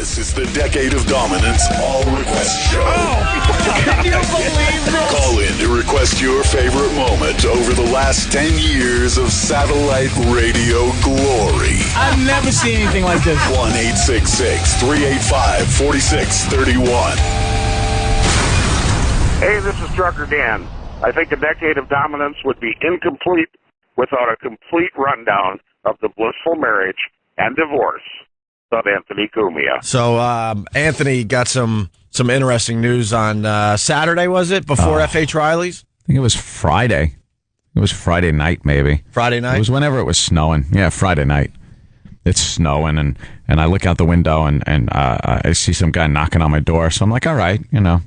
This is the Decade of Dominance All Request Show. Can you believe this? Call in to request your favorite moment over the last 10 years of satellite radio glory. I've never seen anything like this. 1-866-385-4631. Hey, this is Trucker Dan. I think a decade of dominance would be incomplete without a complete rundown of the blissful marriage and divorce of Anthony Cumia. So Anthony got some interesting news on Saturday, was it? Before F.H. Riley's? I think it was Friday. It was Friday night, maybe. Friday night? It was whenever it was snowing. Yeah, Friday night. It's snowing, and I look out the window, and I see some guy knocking on my door. So I'm like, all right,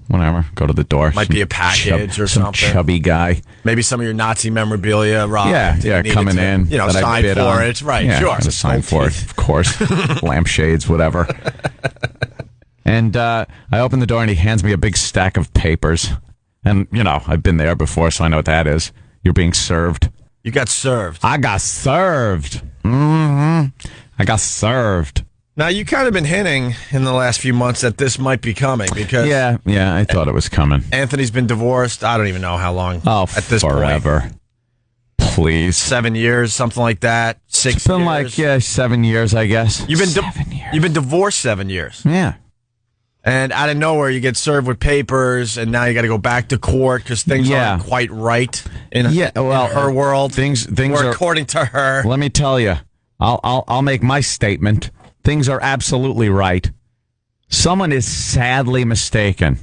whatever. Go to the door. Might be a package or some something. chubby guy. Maybe some of your Nazi memorabilia, Rob. Yeah, coming in. Sign for on. it. Right, yeah, sure. To sign for it, of course. Lampshades, whatever. And I open the door, and he hands me a big stack of papers. And, I've been there before, so I know what that is. You're being served. You got served. I got served. Mm-hmm. I got served. Now, you kind of been hinting in the last few months that this might be coming because... Yeah, I thought it was coming. Anthony's been divorced. I don't even know how long. At this forever. point. Please. 7 years, something like that. 6 years. It's been like, 7 years, I guess. You've been 7 years. You've been divorced 7 years. Yeah. And out of nowhere, you get served with papers, and now you got to go back to court because things aren't quite right in her world. Things or are, according to her. Let me tell you, I'll make my statement. Things are absolutely right. Someone is sadly mistaken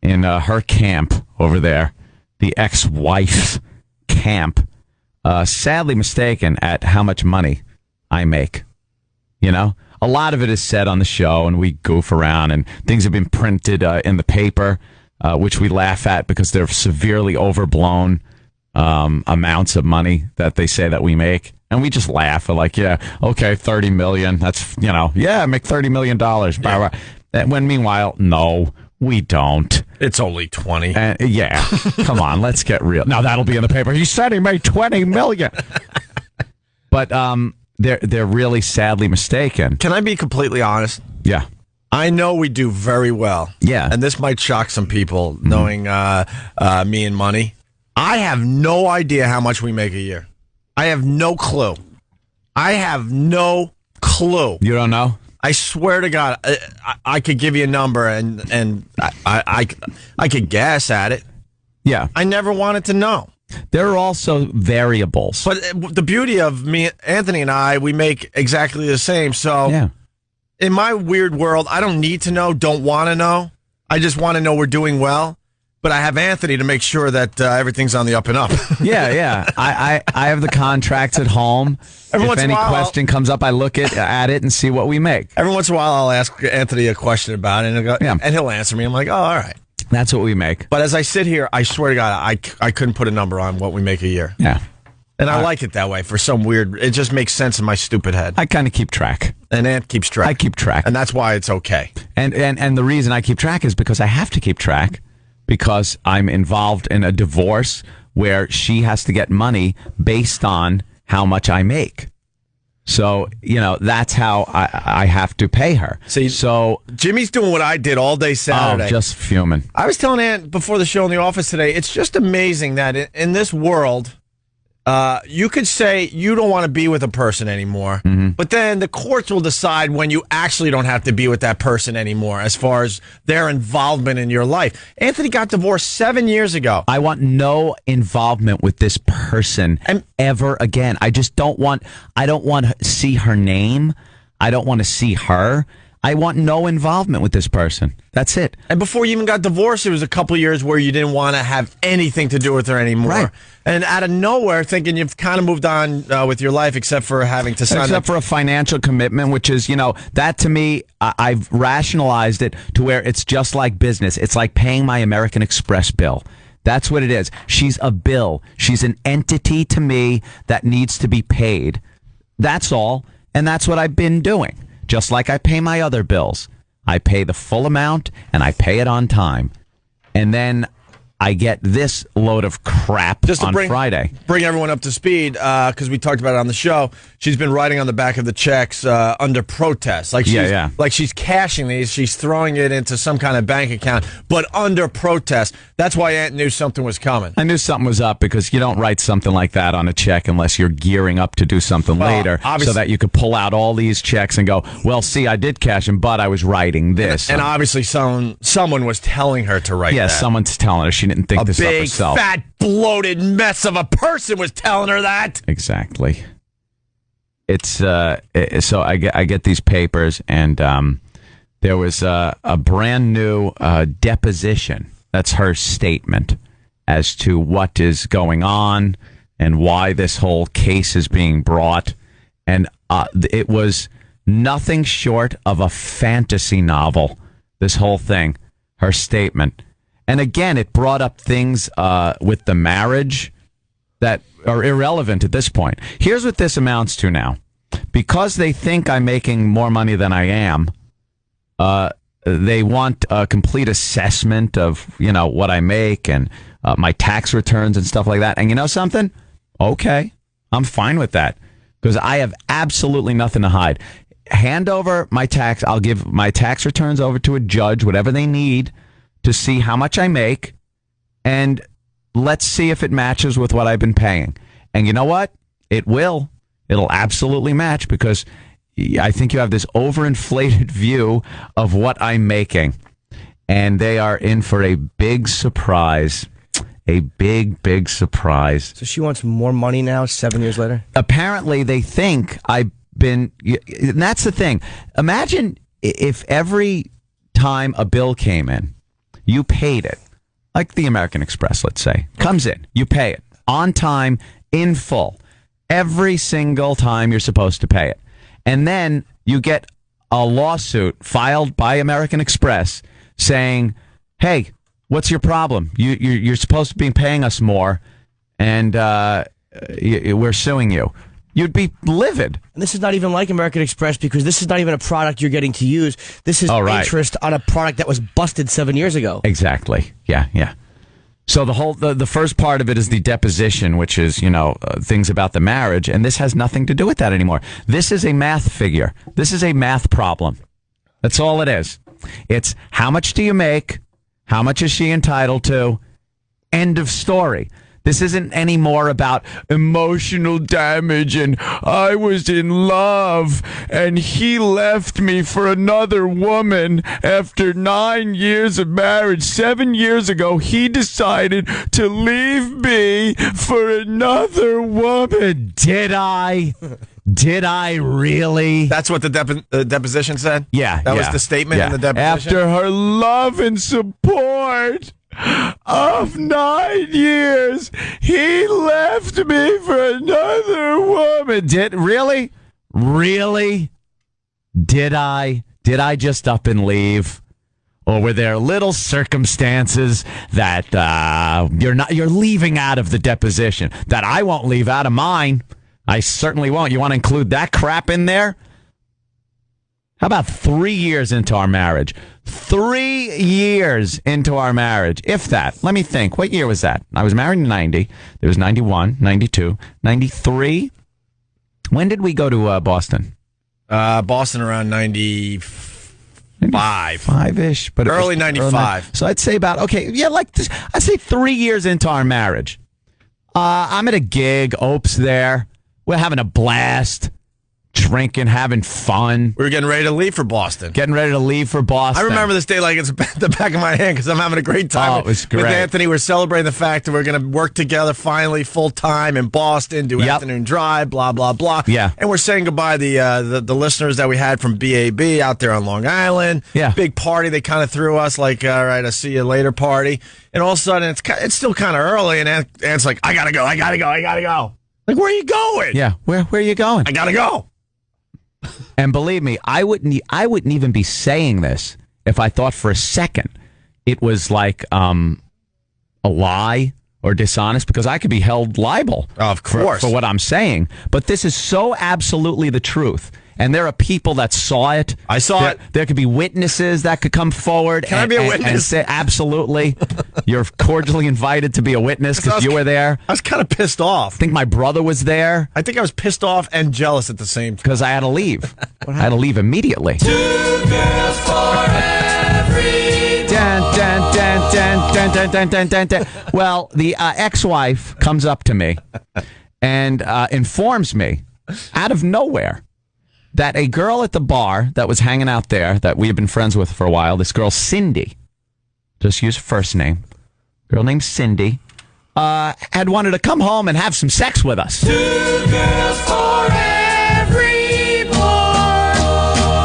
in her camp over there, the ex-wife's camp. Sadly mistaken at how much money I make. A lot of it is said on the show, and we goof around, and things have been printed in the paper, which we laugh at because they're severely overblown amounts of money that they say that we make. And we just laugh. We're like, yeah, okay, $30 million. That's, I make $30 million. Yeah. When meanwhile, no, we don't. It's only 20. Yeah. Come on, let's get real. Now that'll be in the paper. He said he made $20 million. But they're really sadly mistaken. Can I be completely honest? Yeah. I know we do very well. Yeah. And this might shock some people knowing me and money. I have no idea how much we make a year. I have no clue. You don't know? I swear to God, I could give you a number and I could guess at it. Yeah. I never wanted to know. There are also variables. But the beauty of me, Anthony and I, we make exactly the same. So in my weird world, I don't need to know, don't want to know. I just want to know we're doing well. But I have Anthony to make sure that everything's on the up and up. Yeah. I have the contracts at home. If any question comes up, I look at it and see what we make. Every once in a while, I'll ask Anthony a question about it, and he'll answer me. I'm like, oh, all right. That's what we make. But as I sit here, I swear to God, I couldn't put a number on what we make a year. Yeah. And I like it that way for some weird... It just makes sense in my stupid head. I kind of keep track. And Ant keeps track. I keep track. And that's why it's okay. And the reason I keep track is because I have to keep track because I'm involved in a divorce where she has to get money based on how much I make. So, that's how I have to pay her. See, so Jimmy's doing what I did all day Saturday. Oh, just fuming. I was telling Ant before the show in the office today, it's just amazing that in this world, you could say you don't want to be with a person anymore, but then the courts will decide when you actually don't have to be with that person anymore as far as their involvement in your life. Anthony got divorced 7 years ago. I want no involvement with this person ever again. I don't want to see her name. I don't want to see her. I want no involvement with this person. That's it. And before you even got divorced, it was a couple of years where you didn't want to have anything to do with her anymore. Right. And out of nowhere, thinking you've kind of moved on with your life, except for having to sign. Except for a financial commitment, which is, that to me, I've rationalized it to where it's just like business. It's like paying my American Express bill. That's what it is. She's a bill. She's an entity to me that needs to be paid. That's all. And that's what I've been doing. Just like I pay my other bills. I pay the full amount and I pay it on time. And then I get this load of crap Just to on Friday. Bring everyone up to speed, because we talked about it on the show. She's been writing on the back of the checks under protest. Like she's cashing these. She's throwing it into some kind of bank account, but under protest. That's why Aunt knew something was coming. I knew something was up because you don't write something like that on a check unless you're gearing up to do something later so that you could pull out all these checks and go, well, see, I did cash them, but I was writing this. And obviously someone was telling her to write that. Yeah, somene's telling her. She didn't think this up herself. A big, fat, bloated mess of a person was telling her that. Exactly. It's so I get these papers, and there was a brand new deposition. That's her statement as to what is going on and why this whole case is being brought. And it was nothing short of a fantasy novel, this whole thing, her statement. And again, it brought up things with the marriage that are irrelevant at this point. Here's what this amounts to now. Because they think I'm making more money than I am, they want a complete assessment of, what I make and my tax returns and stuff like that. And you know something? Okay, I'm fine with that because I have absolutely nothing to hide. Hand over my tax. I'll give my tax returns over to a judge, whatever they need, to see how much I make, and let's see if it matches with what I've been paying. And you know what? It will. It'll absolutely match because I think you have this overinflated view of what I'm making. And they are in for a big surprise. A big, big surprise. So she wants more money now, 7 years later? Apparently, they think I've been... And that's the thing. Imagine if every time a bill came in, you paid it, like the American Express, let's say, comes in, you pay it on time, in full, every single time you're supposed to pay it. And then you get a lawsuit filed by American Express saying, hey, what's your problem? You're supposed to be paying us more, and we're suing you. You'd be livid. And this is not even like American Express because this is not even a product you're getting to use. This is interest on a product that was busted 7 years ago. Exactly. Yeah. So the first part of it is the deposition, which is, things about the marriage. And this has nothing to do with that anymore. This is a math figure. This is a math problem. That's all it is. It's how much do you make? How much is she entitled to? End of story. This isn't any more about emotional damage and I was in love and he left me for another woman after 9 years of marriage. 7 years ago, he decided to leave me for another woman. Did I? Did I really? That's what the deposition said? Yeah. That was the statement in the deposition? After her love and support of 9 years, he left me for another woman. Really? Did I just up and leave? Or were there little circumstances that you're leaving out of the deposition that I won't leave out of mine? I certainly won't. You want to include that crap in there? How about 3 years into our marriage? 3 years into our marriage, if that. Let me think. What year was that? I was married in 90. There was 91, 92, 93. When did we go to Boston? Boston around 95. 5-ish. But early 95. So I'd say about, I'd say 3 years into our marriage. I'm at a gig. Ope's there. We're having a blast. Drinking, having fun. We were getting ready to leave for Boston. I remember this day like it's the back of my hand because I'm having a great time it was great. with Anthony. We're celebrating the fact that we're going to work together finally full time in Boston, do afternoon drive, blah, blah, blah. Yeah. And we're saying goodbye to the listeners that we had from BAB out there on Long Island. Yeah. Big party. They kind of threw us like, all right, I'll see you later party. And all of a sudden, it's still kind of early, and Ant's like, I got to go. Like, where are you going? Yeah, where are you going? I got to go. And believe me, I wouldn't even be saying this if I thought for a second it was like a lie or dishonest, because I could be held liable of course for what I'm saying. But this is so absolutely the truth. and there are people that saw it. I saw it. There could be witnesses that could come forward. Can I be a witness? And say, absolutely. You're cordially invited to be a witness because you were there. I was kind of pissed off. I think my brother was there. I think I was pissed off and jealous at the same time. Because I had to leave. I had to leave immediately. 2 girls for every Dun, dun, dun, dun, dun, dun, dun, dun, dun, dun. Well, the ex-wife comes up to me and informs me out of nowhere that a girl at the bar that was hanging out there that we have been friends with for a while, this girl Cindy, just use her first name, girl named Cindy, had wanted to come home and have some sex with us. 2 girls for every boy.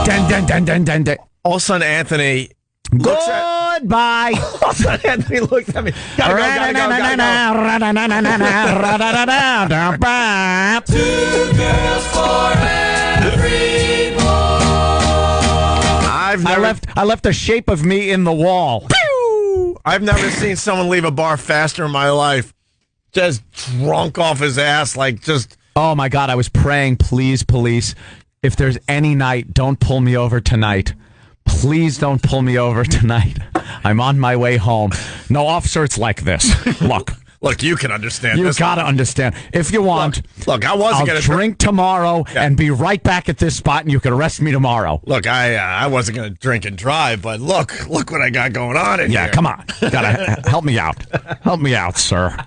Dun, dun, dun, dun, dun, dun. All of a sudden, Anthony looks at... Goodbye. All of a sudden, Anthony looks at me. Gotta go. 2 girls for every boy. I left the shape of me in the wall. I've never seen someone leave a bar faster in my life. Just drunk off his ass, like just... Oh, my God. I was praying, please, police, if there's any night, don't pull me over tonight. Please don't pull me over tonight. I'm on my way home. No, officer, it's like this. Look, you can understand you this. You got to understand. If you want, look, I wasn't going to drink tomorrow and be right back at this spot, and you can arrest me tomorrow. Look, I wasn't going to drink and drive, but look what I got going on in here. Yeah, come on. Gotta help me out. Help me out, sir.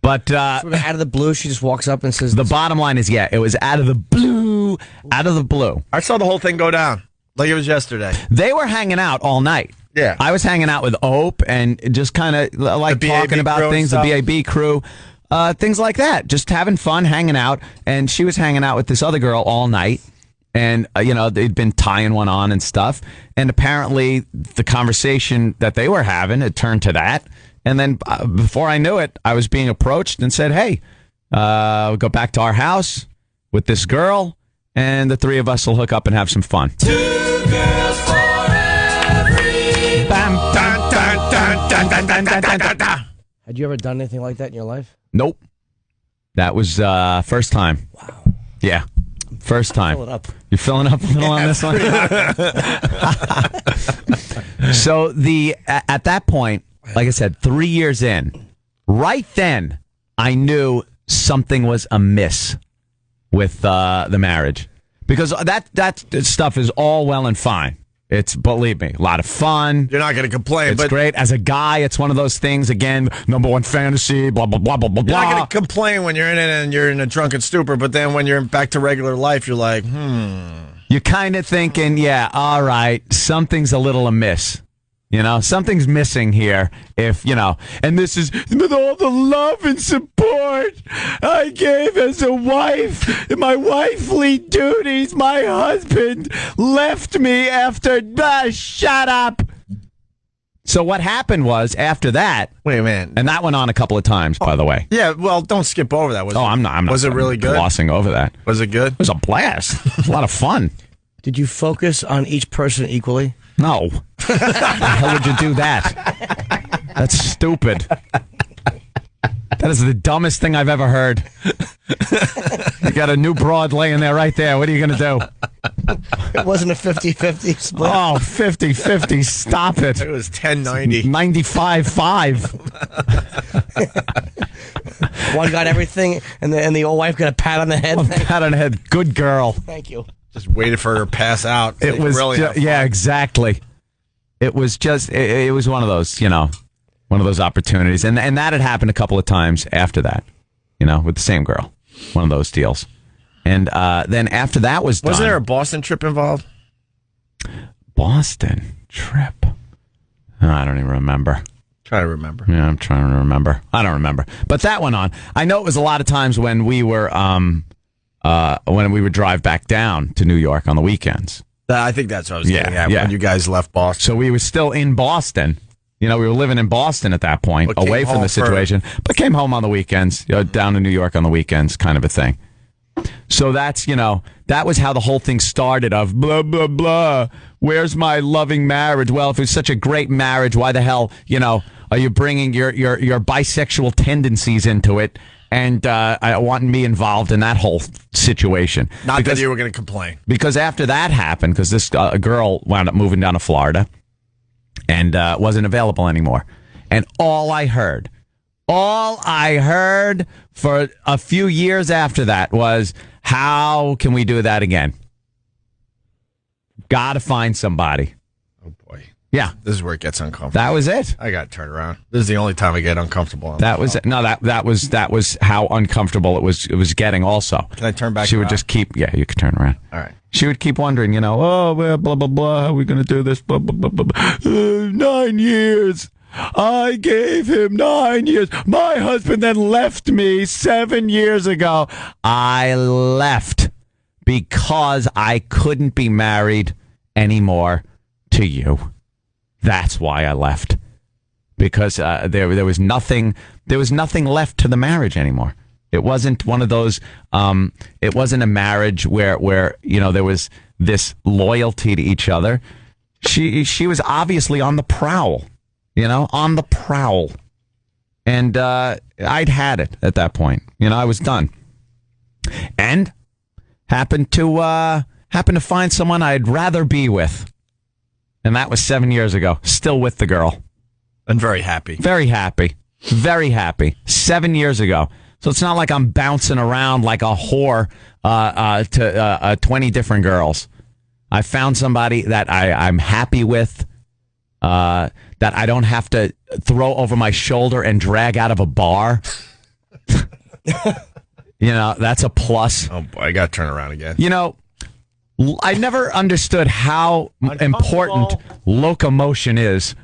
But out of the blue, she just walks up and says... The bottom line is, it was out of the blue. Out of the blue. I saw the whole thing go down like it was yesterday. They were hanging out all night. Yeah. I was hanging out with Opie and just kind of like talking about things, the BAB crew, things like that. Just having fun, hanging out. And she was hanging out with this other girl all night. And, they'd been tying one on and stuff. And apparently the conversation that they were having, it turned to that. And then before I knew it, I was being approached and said, hey, we'll go back to our house with this girl, and the three of us will hook up and have some fun. 2 girls for every Bam, dun, dun, dun, dun, dun, dun, dun, dun, dun, dun. Had you ever done anything like that in your life? Nope. That was first time. Wow. Yeah. First time. Fill it up. You're filling up a little on this one? So at that point, like I said, 3 years in, right then, I knew something was amiss with the marriage. Because that stuff is all well and fine. It's, believe me, a lot of fun. You're not going to complain. It's great. As a guy, it's one of those things, again, number one fantasy, blah, blah, blah, blah, blah, You're blah. not going to complain when you're in it and you're in a drunken stupor, but then when you're back to regular life, you're like, You're kind of thinking, yeah, all right, something's a little amiss. Something's missing here and this is with all the love and support I gave as a wife, my wifely duties, my husband left me after, shut up. So what happened was after that, wait a minute. And that went on a couple of times, by the way. Yeah, well, don't skip over that. I'm not. Was it really good? Glossing over that. Was it good? It was a blast. It was a lot of fun. Did you focus on each person equally? No. How would you do that? That's stupid. That is the dumbest thing I've ever heard. You got a new broad laying there right there. What are you going to do? It wasn't a 50-50 split. Oh, 50-50. Stop it. It was 10-90. 95-5. One got everything, and the old wife got a pat on the head. Pat on the head. Good girl. Thank you. Just waited for her to pass out. It was really yeah, exactly. It was just it was one of those, one of those opportunities, and that had happened a couple of times after that, with the same girl, one of those deals, and then after that was done, wasn't there a Boston trip involved? Boston trip? I don't even remember. Try to remember. Yeah, I'm trying to remember. I don't remember, but that went on. I know it was a lot of times when we were when we would drive back down to New York on the weekends. I think that's what I was getting at when you guys left Boston. So we were still in Boston. We were living in Boston at that point, away from the situation, but came home on the weekends, down to New York on the weekends, kind of a thing. So that's, that was how the whole thing started of blah, blah, blah. Where's my loving marriage? Well, if it's such a great marriage, why the hell, are you bringing your bisexual tendencies into it? and I wanted me involved in that whole situation. Not because, that you were going to complain. Because after that happened, because this girl wound up moving down to Florida and wasn't available anymore. And all I heard for a few years after that was, how can we do that again? Got to find somebody. Oh, boy. Yeah. This is where it gets uncomfortable. That was it. I got to turn around. This is the only time I get uncomfortable. That was how uncomfortable it was getting also. Can I turn back She around? would just keep, yeah, you could turn around. All right. She would keep wondering, oh, well, blah, blah, blah, how are we going to do this? Blah, blah, blah, blah, blah. 9 years. I gave him 9 years. My husband then left me 7 years ago. I left because I couldn't be married anymore to you. That's why I left. Because there was nothing left to the marriage anymore. It wasn't one of those. It wasn't a marriage where there was this loyalty to each other. She was obviously on the prowl. On the prowl. And I'd had it at that point. I was done. And happened to find someone I'd rather be with. And that was 7 years ago. Still with the girl. And very happy. Very happy. Very happy. 7 years ago. So it's not like I'm bouncing around like a whore to 20 different girls. I found somebody that I'm happy with, that I don't have to throw over my shoulder and drag out of a bar. That's a plus. Oh, boy, I got to turn around again. I never understood how important locomotion is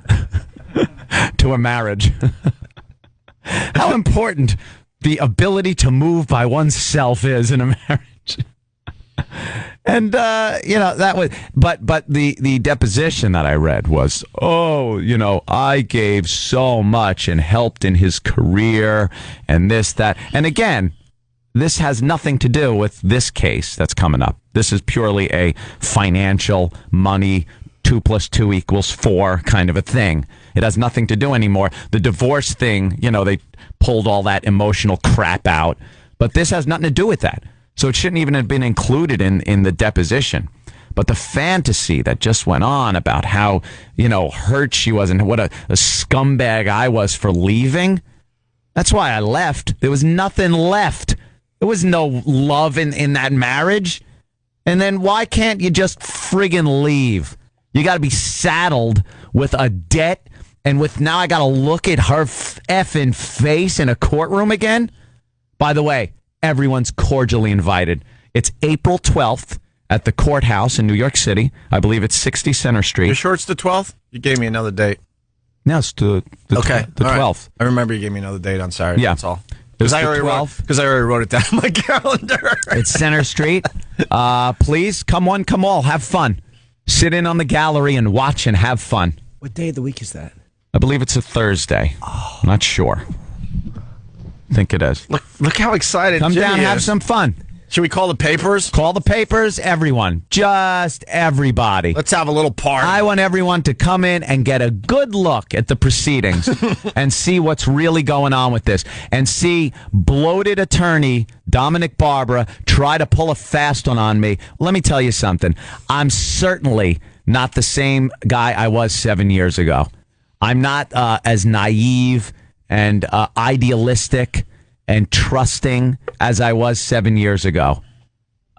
to a marriage. How important the ability to move by oneself is in a marriage. And that was, but the deposition that I read was, I gave so much and helped in his career and this, that. And again, this has nothing to do with this case that's coming up. This is purely a financial, money, 2 + 2 = 4 kind of a thing. It has nothing to do anymore. The divorce thing, they pulled all that emotional crap out. But this has nothing to do with that. So it shouldn't even have been included in the deposition. But the fantasy that just went on about how, hurt she was and what a scumbag I was for leaving, that's why I left. There was nothing left. There was no love in that marriage. And then why can't you just friggin' leave? You got to be saddled with a debt, and with now I got to look at her effing face in a courtroom again? By the way, everyone's cordially invited. It's April 12th at the courthouse in New York City. I believe it's 60 Center Street. You sure it's the 12th? You gave me another date. No, it's the 12th. Right. I remember you gave me another date on Saturday. Yeah. That's all. Because I already wrote it down on my calendar. It's Center Street. Please, come one, come all. Have fun. Sit in on the gallery and watch and have fun. What day of the week is that? I believe it's a Thursday. Oh. Not sure. I think it is. Look how excited Come Jimmy down, is. have some fun. Should we call the papers? Call the papers, everyone. Just everybody. Let's have a little party. I want everyone to come in and get a good look at the proceedings and see what's really going on with this. And see bloated attorney Dominic Barbara try to pull a fast one on me. Let me tell you something. I'm certainly not the same guy I was 7 years ago. I'm not as naive and idealistic and trusting as I was 7 years ago.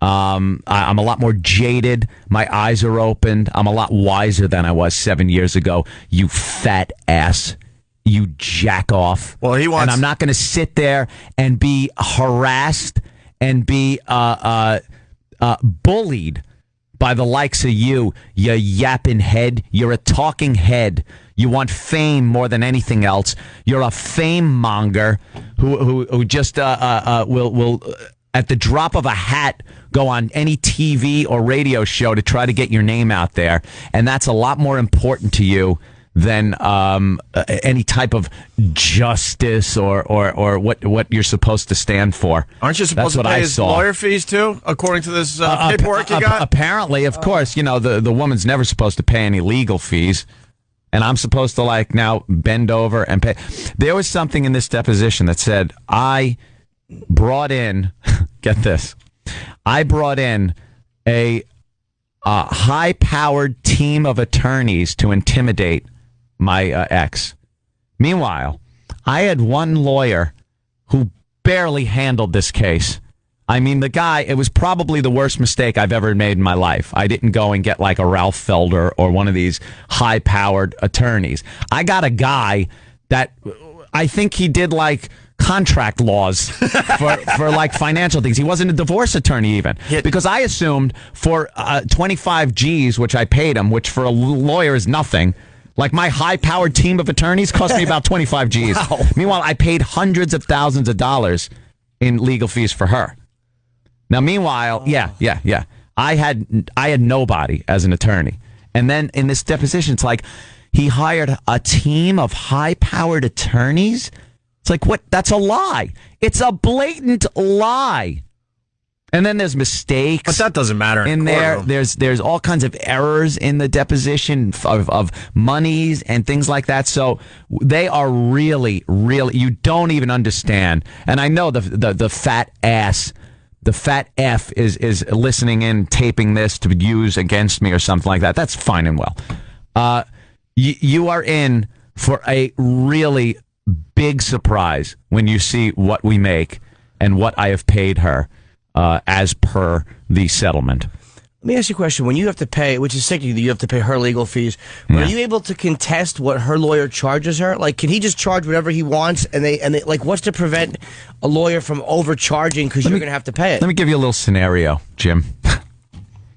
I'm a lot more jaded. My eyes are opened. I'm a lot wiser than I was 7 years ago. You fat ass. You jack off. Well, he wants. And I'm not going to sit there and be harassed and be bullied by the likes of you yapping head. You're a talking head. You want fame more than anything else. You're a fame monger who just will at the drop of a hat go on any TV or radio show to try to get your name out there, and that's a lot more important to you than any type of justice or what you're supposed to stand for. Aren't you supposed to pay his lawyer fees too, according to this paperwork you got? Apparently, of course, the woman's never supposed to pay any legal fees. And I'm supposed to now bend over and pay. There was something in this deposition that said, I brought in, get this, I brought in a high-powered team of attorneys to intimidate my ex. Meanwhile, I had one lawyer who barely handled this case. I mean, the guy, it was probably the worst mistake I've ever made in my life. I didn't go and get like a Ralph Felder or one of these high-powered attorneys. I got a guy that I think he did like contract laws for like financial things. He wasn't a divorce attorney even, because I assumed for 25 G's, which I paid him, which for a lawyer is nothing. Like my high-powered team of attorneys cost me about 25 G's. Wow. Meanwhile, I paid hundreds of thousands of dollars in legal fees for her. Now, meanwhile, yeah. I had nobody as an attorney. And then in this deposition, it's like he hired a team of high-powered attorneys. It's like, what? That's a lie. It's a blatant lie. And then there's mistakes. But that doesn't matter in there. There's all kinds of errors in the deposition of monies and things like that. So they are really, you don't even understand. And I know the fat ass, the fat F is listening in, taping this to use against me or something like that. That's fine and well. You are in for a really big surprise when you see what we make and what I have paid her as per the settlement. Let me ask you a question. When you have to pay, which is sick, you have to pay her legal fees. Are you able to contest what her lawyer charges her? Like, can he just charge whatever he wants? And they like, what's to prevent a lawyer from overcharging because you're going to have to pay it? Let me give you a little scenario, Jim.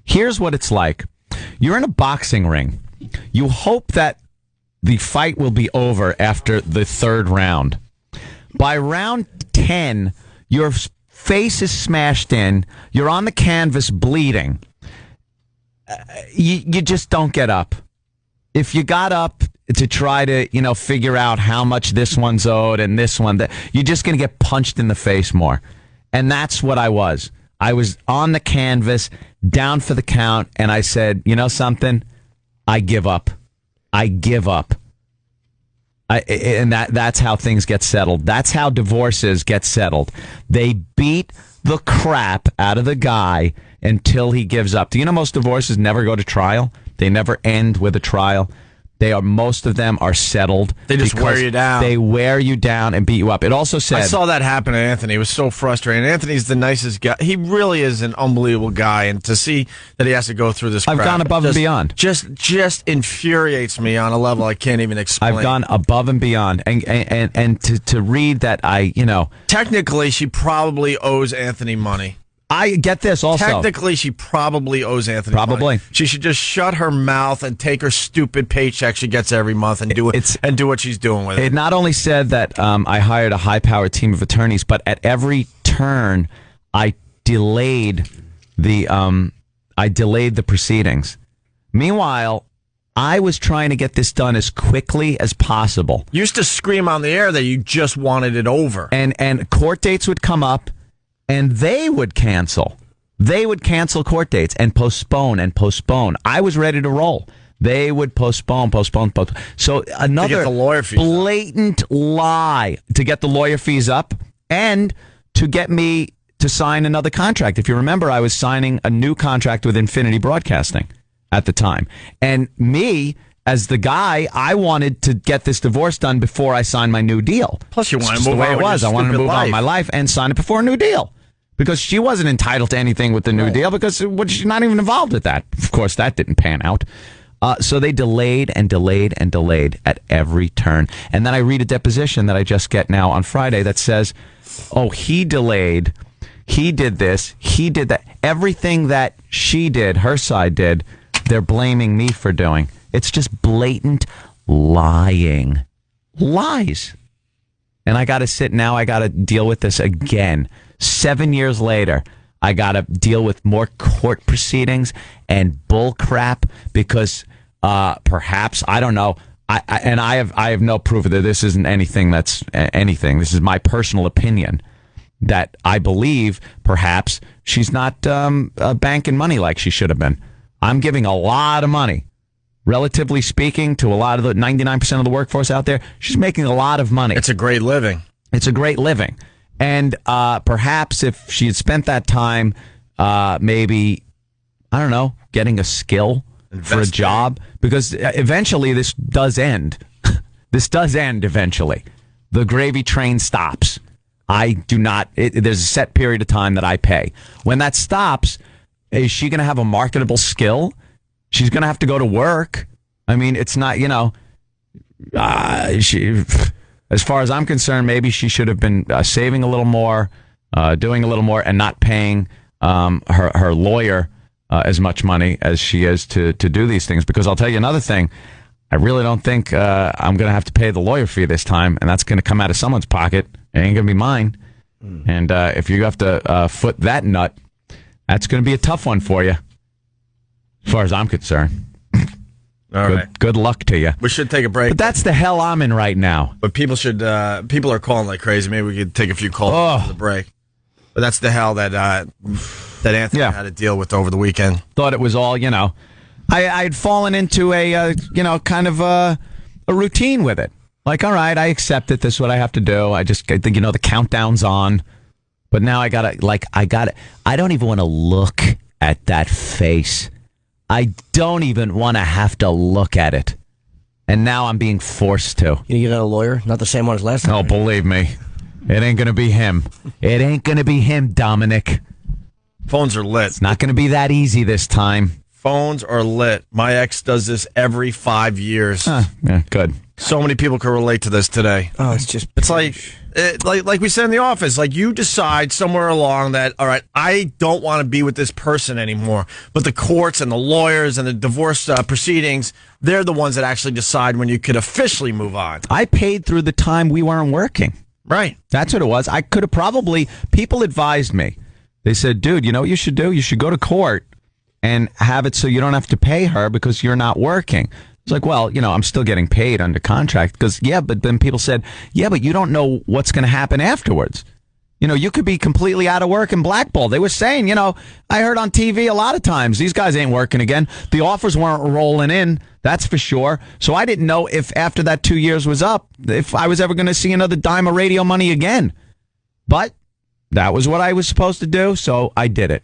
Here's what it's like. You're in a boxing ring. You hope that the fight will be over after the third round. By round 10, your face is smashed in. You're on the canvas bleeding. You just don't get up. If you got up to try to, figure out how much this one's owed and this one, that you're just going to get punched in the face more. And that's what I was. I was on the canvas, down for the count, and I said, you know something? I give up. I give up. And that's how things get settled. That's how divorces get settled. They beat the crap out of the guy until he gives up. Do you know most divorces never go to trial? They never end with a trial. Most of them are settled. They just wear you down. They wear you down and beat you up. It also said, I saw that happen to Anthony. It was so frustrating. Anthony's the nicest guy. He really is an unbelievable guy, and to see that he has to go through this crap, I've gone above and beyond. Just infuriates me on a level I can't even explain. I've gone above and beyond, and to read that technically she probably owes Anthony money. I get this also. Technically, she probably owes Anthony Probably. money. She should just shut her mouth and take her stupid paycheck she gets every month and do what she's doing with it. It not only said that I hired a high-powered team of attorneys, but at every turn, I delayed the proceedings. Meanwhile, I was trying to get this done as quickly as possible. You used to scream on the air that you just wanted it over. And court dates would come up. And they would cancel. They would cancel court dates and postpone and postpone. I was ready to roll. They would postpone. So another blatant lie to get the lawyer fees up and to get me to sign another contract. If you remember, I was signing a new contract with Infinity Broadcasting at the time. And me, as the guy, I wanted to get this divorce done before I signed my new deal. Plus, you want to move the way on it was. I wanted to move on with my life and sign it before a new deal. Because she wasn't entitled to anything with the new deal because she's not even involved with that. Of course, that didn't pan out. So they delayed and delayed and delayed at every turn. And then I read a deposition that I just get now on Friday that says, oh, he delayed, he did this, he did that. Everything that she did, her side did, they're blaming me for doing. It's just blatant lying. Lies. And I got to deal with this again. 7 years later, I got to deal with more court proceedings and bull crap because perhaps, I don't know, I have no proof that this isn't anything that's anything. This is my personal opinion that I believe perhaps she's not banking money like she should have been. I'm giving a lot of money. Relatively speaking, to a lot of the 99% of the workforce out there, she's making a lot of money. It's a great living. It's a great living. And perhaps if she had spent that time, maybe, I don't know, getting a skill for a job, because eventually this does end. This does end eventually. The gravy train stops. I do not, there's a set period of time that I pay. When that stops, is she going to have a marketable skill? She's going to have to go to work. I mean, it's not, she, as far as I'm concerned, maybe she should have been saving a little more, doing a little more, and not paying her lawyer as much money as she is to do these things. Because I'll tell you another thing, I really don't think I'm going to have to pay the lawyer fee this time, and that's going to come out of someone's pocket. It ain't going to be mine. And if you have to foot that nut, that's going to be a tough one for you, as far as I'm concerned. All right. Good luck to you. We should take a break. But that's the hell I'm in right now. But people are calling like crazy. Maybe we could take a few calls after the break. But that's the hell that Anthony had to deal with over the weekend. Thought it was all, I had fallen into a, kind of a routine with it. Like, all right, I accept it. This is what I have to do. I think, the countdown's on. But now I don't even want to look at that face. I don't even want to have to look at it. And now I'm being forced to. You got a lawyer? Not the same one as last time. Oh, believe me. It ain't going to be him. It ain't going to be him, Dominic. Phones are lit. It's not going to be that easy this time. Phones are lit. My ex does this every 5 years. Yeah, good. So many people can relate to this today. Oh, it's like we said in the office, like you decide somewhere along that, all right, I don't want to be with this person anymore. But the courts and the lawyers and the divorce proceedings, they're the ones that actually decide when you could officially move on. I paid through the time we weren't working. Right. That's what it was. I could have people advised me. They said, dude, you know what you should do? You should go to court and have it so you don't have to pay her because you're not working. It's like, well, I'm still getting paid under contract but then people said, but you don't know what's going to happen afterwards. You could be completely out of work and blackballed. They were saying, I heard on TV a lot of times, these guys ain't working again. The offers weren't rolling in. That's for sure. So I didn't know if after that 2 years was up, if I was ever going to see another dime of radio money again. But that was what I was supposed to do. So I did it.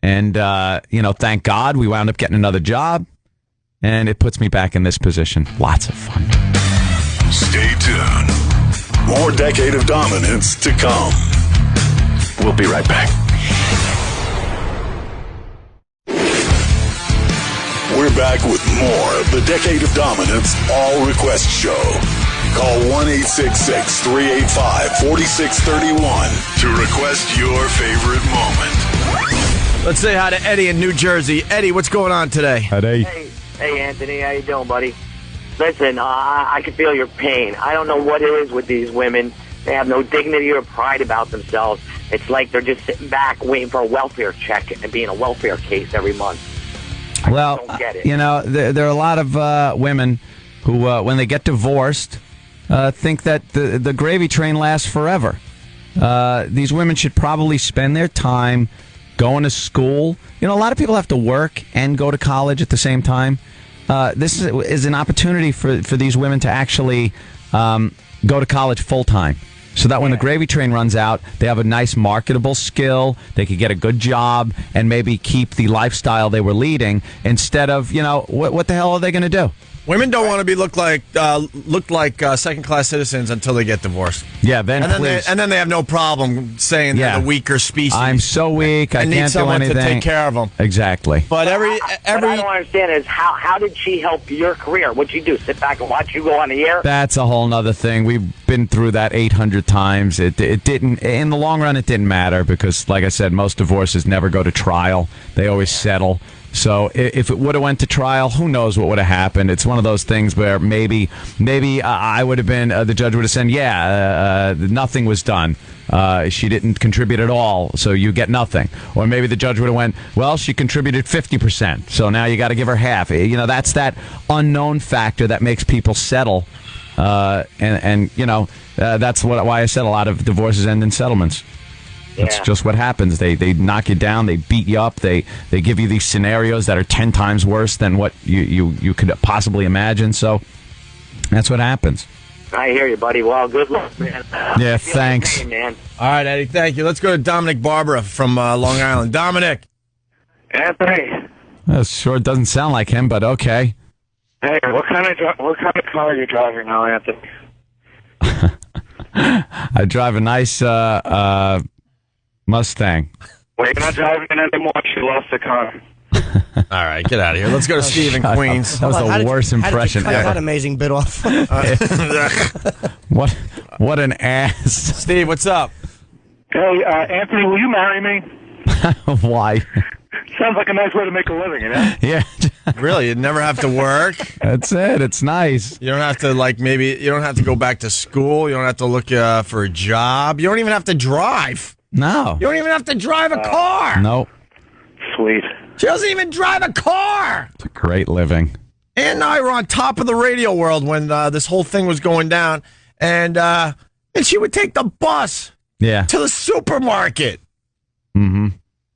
And, thank God we wound up getting another job. And it puts me back in this position. Lots of fun. Stay tuned. More Decade of Dominance to come. We'll be right back. We're back with more of the Decade of Dominance All Request Show. Call 1-866-385-4631 to request your favorite moment. Let's say hi to Eddie in New Jersey. Eddie, what's going on today? Hey, Anthony, how you doing, buddy? Listen, I can feel your pain. I don't know what it is with these women. They have no dignity or pride about themselves. It's like they're just sitting back waiting for a welfare check and being a welfare case every month. I don't get it. There are a lot of women who, when they get divorced, think that the gravy train lasts forever. These women should probably spend their time going to school. A lot of people have to work and go to college at the same time. This is an opportunity for these women to actually go to college full time. So that when the gravy train runs out, they have a nice marketable skill. They could get a good job and maybe keep the lifestyle they were leading instead of, what the hell are they going to do? Women don't want to be looked like second-class citizens until they get divorced. Yeah, then and then they have no problem saying they're the weaker species. I'm so weak. I can't do anything. Need someone to take care of them. Exactly. But what I don't understand is how did she help your career? What'd you do? Sit back and watch you go on the air? That's a whole other thing. We've been through that 800 times. It didn't. In the long run, it didn't matter because, like I said, most divorces never go to trial. They always settle. So if it would have went to trial, who knows what would have happened? It's one of those things where maybe I would have been, the judge would have said, nothing was done. She didn't contribute at all, so you get nothing. Or maybe the judge would have went, well, she contributed 50%, so now you got to give her half. That's that unknown factor that makes people settle. That's why I said a lot of divorces end in settlements. That's just what happens. They knock you down. They beat you up. They give you these scenarios that are 10 times worse than what you could possibly imagine. So that's what happens. I hear you, buddy. Well, good luck, man. Yeah, I feel your thanks. pain, man. All right, Eddie, thank you. Let's go to Dominic Barbara from Long Island. Dominic. Anthony, Sure doesn't sound like him, but okay. hey, what kind of car are you driving now, Anthony? I drive a nice Mustang. Well, you're not driving it anymore. She lost the car. All right, get out of here. Let's go to Steve in Shut up. Queens. That was the worst impression How did you cut ever. that amazing bit off? What an ass. Steve, what's up? Hey, Anthony, will you marry me? Why? Sounds like a nice way to make a living, you know? Yeah, Really, you'd never have to work. that's it. It's nice. You don't have to you don't have to go back to school. You don't have to look for a job. You don't even have to drive. No. You don't even have to drive a car. No. Sweet. She doesn't even drive a car. It's a great living. And I were on top of the radio world when this whole thing was going down, and she would take the bus Yeah. to the supermarket. Mm-hmm.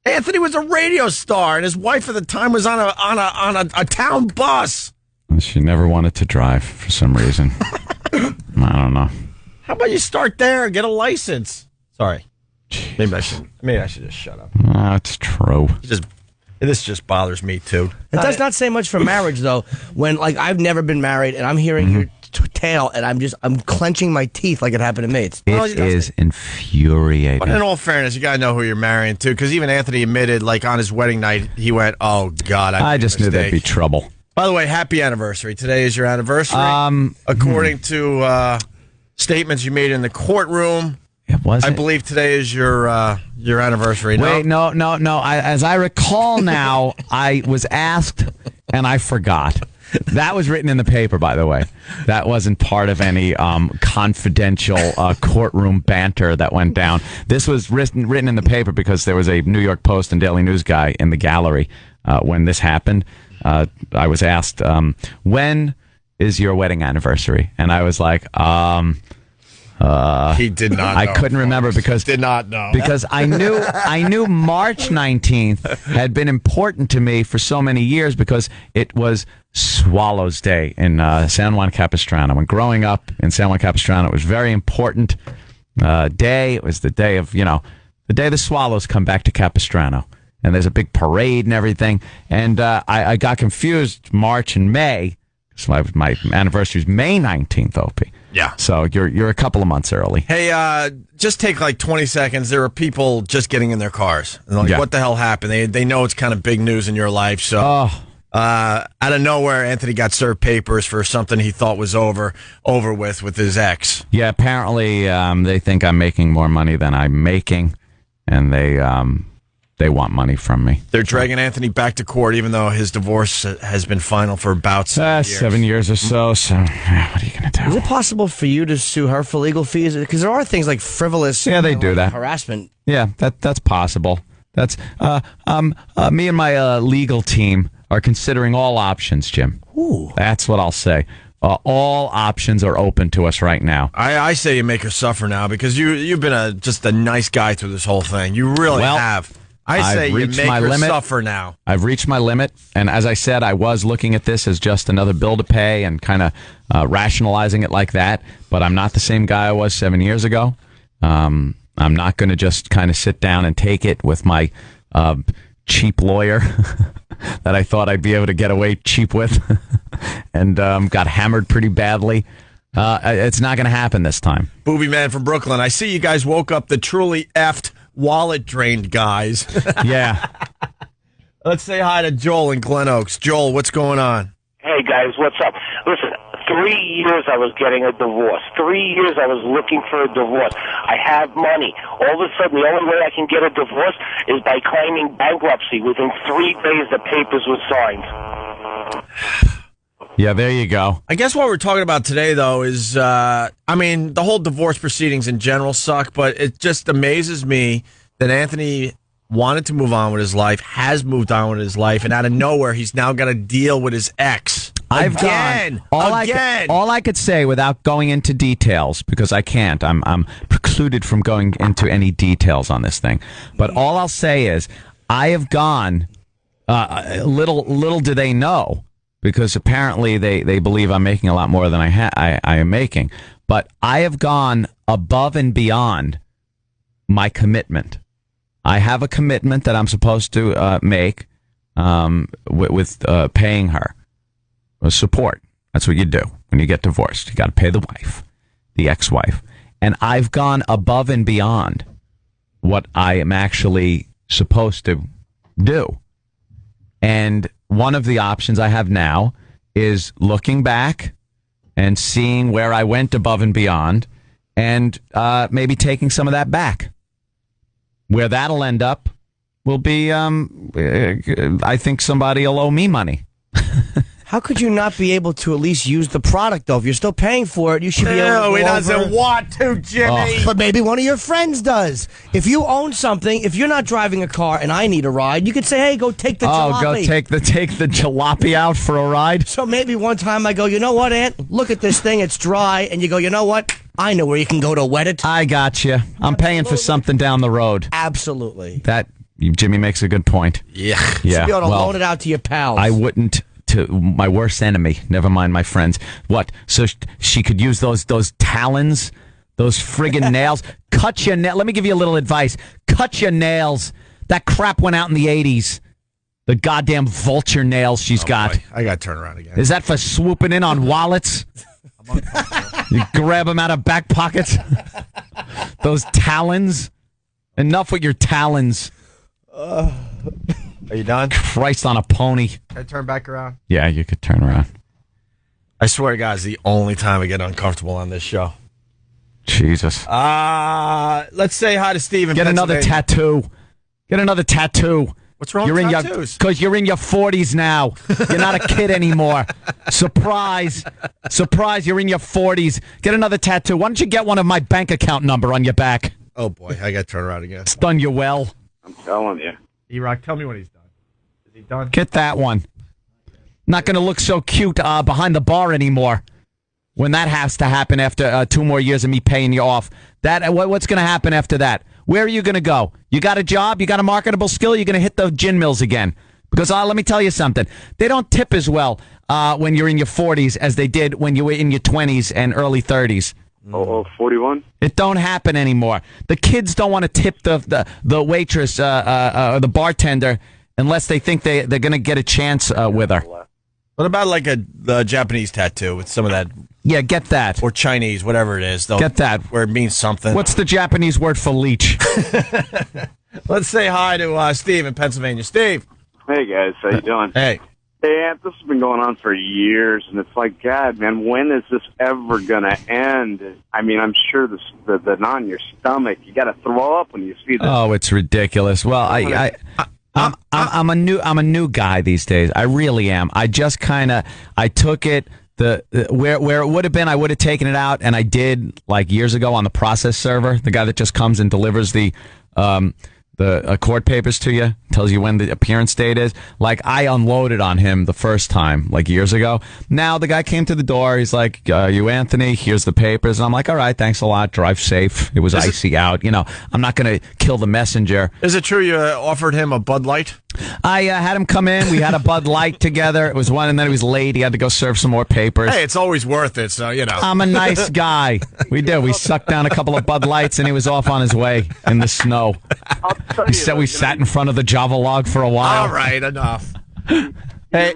Anthony was a radio star, and his wife at the time was on a town bus. She never wanted to drive for some reason. I don't know. How about you start there and get a license? Sorry, maybe I should just shut up. No, it's true. This just bothers me too. It does not say much for marriage, though. When I've never been married, and I'm hearing your tale, and I'm clenching my teeth like it happened to me. It's It is infuriating. But in all fairness, you gotta know who you're marrying to, because even Anthony admitted, on his wedding night, he went, "Oh God, I just knew there'd be mistake." trouble. By the way, happy anniversary! Today is your anniversary. According to statements you made in the courtroom, It wasn't. I believe today is your anniversary. Wait, no. As I recall now, I was asked and I forgot. That was written in the paper, by the way. That wasn't part of any confidential courtroom banter that went down. This was written in the paper because there was a New York Post and Daily News guy in the gallery when this happened. I was asked, when is your wedding anniversary? And I was like, he did not. I couldn't remember because did not know because I knew March 19th had been important to me for so many years because it was Swallows Day in San Juan Capistrano. When growing up in San Juan Capistrano, it was a very important day. It was the day of the day the Swallows come back to Capistrano, and there's a big parade and everything. And I got confused March and May. So my anniversary is May 19th, Opie. Yeah. So you're a couple of months early. Hey, just take 20 seconds. There are people just getting in their cars. And they're like, Yeah. what the hell happened? They know it's kind of big news in your life. So out of nowhere, Anthony got served papers for something he thought was over with his ex. Yeah, apparently they think I'm making more money than I'm making, and they want money from me. They're dragging Anthony back to court, even though his divorce has been final for about 7 years. 7 years or so. So what are you going to Is do? it possible for you to sue her for legal fees? Because there are things like frivolous. Yeah, they do that. Harassment. Yeah, that's possible. That's me and my legal team are considering all options, Jim. Ooh. That's what I'll say. All options are open to us right now. I say you make her suffer now because you've been just a nice guy through this whole thing. You really have. I say I've you reached make my her limit. suffer now. I've reached my limit, and as I said, I was looking at this as just another bill to pay and kind of rationalizing it like that, but I'm not the same guy I was 7 years ago. I'm not going to just kind of sit down and take it with my cheap lawyer that I thought I'd be able to get away cheap with and got hammered pretty badly. It's not going to happen this time. Booby Man from Brooklyn. I see you guys woke up the truly effed wallet drained guys. Yeah. Let's say hi to Joel in Glen Oaks. Joel, what's going on? Hey, guys, what's up? Listen, 3 years I was getting a divorce. 3 years I was looking for a divorce. I have money. All of a sudden, the only way I can get a divorce is by claiming bankruptcy. Within 3 days, the papers were signed. Yeah, there you go. I guess what we're talking about today, though, is, the whole divorce proceedings in general suck, but it just amazes me that Anthony wanted to move on with his life, has moved on with his life, and out of nowhere, he's now got to deal with his ex. Again. All I could say without going into details, because I can't. I'm precluded from going into any details on this thing. But all I'll say is I have gone. Little do they know because apparently they believe I'm making a lot more than I am making. But I have gone above and beyond my commitment. I have a commitment that I'm supposed to make with paying her support. That's what you do when you get divorced. You got to pay the wife, the ex-wife. And I've gone above and beyond what I am actually supposed to do. And one of the options I have now is looking back and seeing where I went above and beyond and maybe taking some of that back. Where that'll end up will be, I think somebody will owe me money. How could you not be able to at least use the product, though? If you're still paying for it, you should be able to No, go he doesn't over. want to, Jimmy. But maybe one of your friends does. If you own something, if you're not driving a car and I need a ride, you could say, hey, go take the jalopy. Oh, go take the jalopy out for a ride? So maybe one time I go, you know what, Aunt? Look at this thing. It's dry. And you go, you know what? I know where you can go to wet it. I got you. I'm paying for something down the road. Absolutely. That Jimmy makes a good point. Yeah. Yeah. Be able to loan it out to your pals. I wouldn't to my worst enemy. Never mind my friends. What? So she could use those talons, those friggin' nails. Cut your nail. Let me give you a little advice. Cut your nails. That crap went out in the 80s. The goddamn vulture nails she's got. Boy, I got to turn around again. Is that for swooping in on wallets? You grab them out of back pockets. Those talons. Enough with your talons. Are you done? Christ on a pony. Can I turn back around? Yeah, you could turn around. I swear to God, it's the only time I get uncomfortable on this show. Jesus. Let's say hi to Steve in Get another Pennsylvania. tattoo. Get another tattoo. What's wrong with tattoos? Because you're in your 40s now. You're not a kid anymore. Surprise. Surprise, you're in your 40s. Get another tattoo. Why don't you get one of my bank account number on your back? Oh, boy. I got to turn around again. It's done you well. I'm telling you. E-Rock, tell me when he's done. Is he done? Get that one. Not going to look so cute behind the bar anymore. When that has to happen after 2 more years of me paying you off. What's going to happen after that? Where are you going to go? You got a job? You got a marketable skill? You're going to hit the gin mills again. Because let me tell you something. They don't tip as well when you're in your 40s as they did when you were in your 20s and early 30s. 41? It don't happen anymore. The kids don't want to tip the waitress or the bartender unless they think they're going to get a chance with her. What about like the Japanese tattoo with some of that? Yeah, get that. Or Chinese, whatever it is. Get that. Where it means something. What's the Japanese word for leech? Let's say hi to Steve in Pennsylvania. Steve. Hey, guys. How you doing? Hey. Hey, Aunt, this has been going on for years, and it's like, God, man, when is this ever going to end? I mean, I'm sure the on your stomach, you got to throw up when you see this. Oh, it's ridiculous. Well, I'm a new guy these days. I really am. I just I took it where it would have been. I would have taken it out, and I did like years ago on the process server. The guy that just comes and delivers the court papers to you, tells you when the appearance date is. Like, I unloaded on him the first time, like years ago. Now the guy came to the door. He's like, you Anthony, here's the papers. And I'm like, all right, thanks a lot. Drive safe. It was icy out. You know, I'm not going to kill the messenger. Is it true you offered him a Bud Light? I had him come in. We had a Bud Light together. It was one, and then he was late. He had to go serve some more papers. Hey, it's always worth it, so, you know. I'm a nice guy. We did. We sucked down a couple of Bud Lights, and he was off on his way in the snow. He said we sat in front of the Java log for a while. All right, enough. Hey.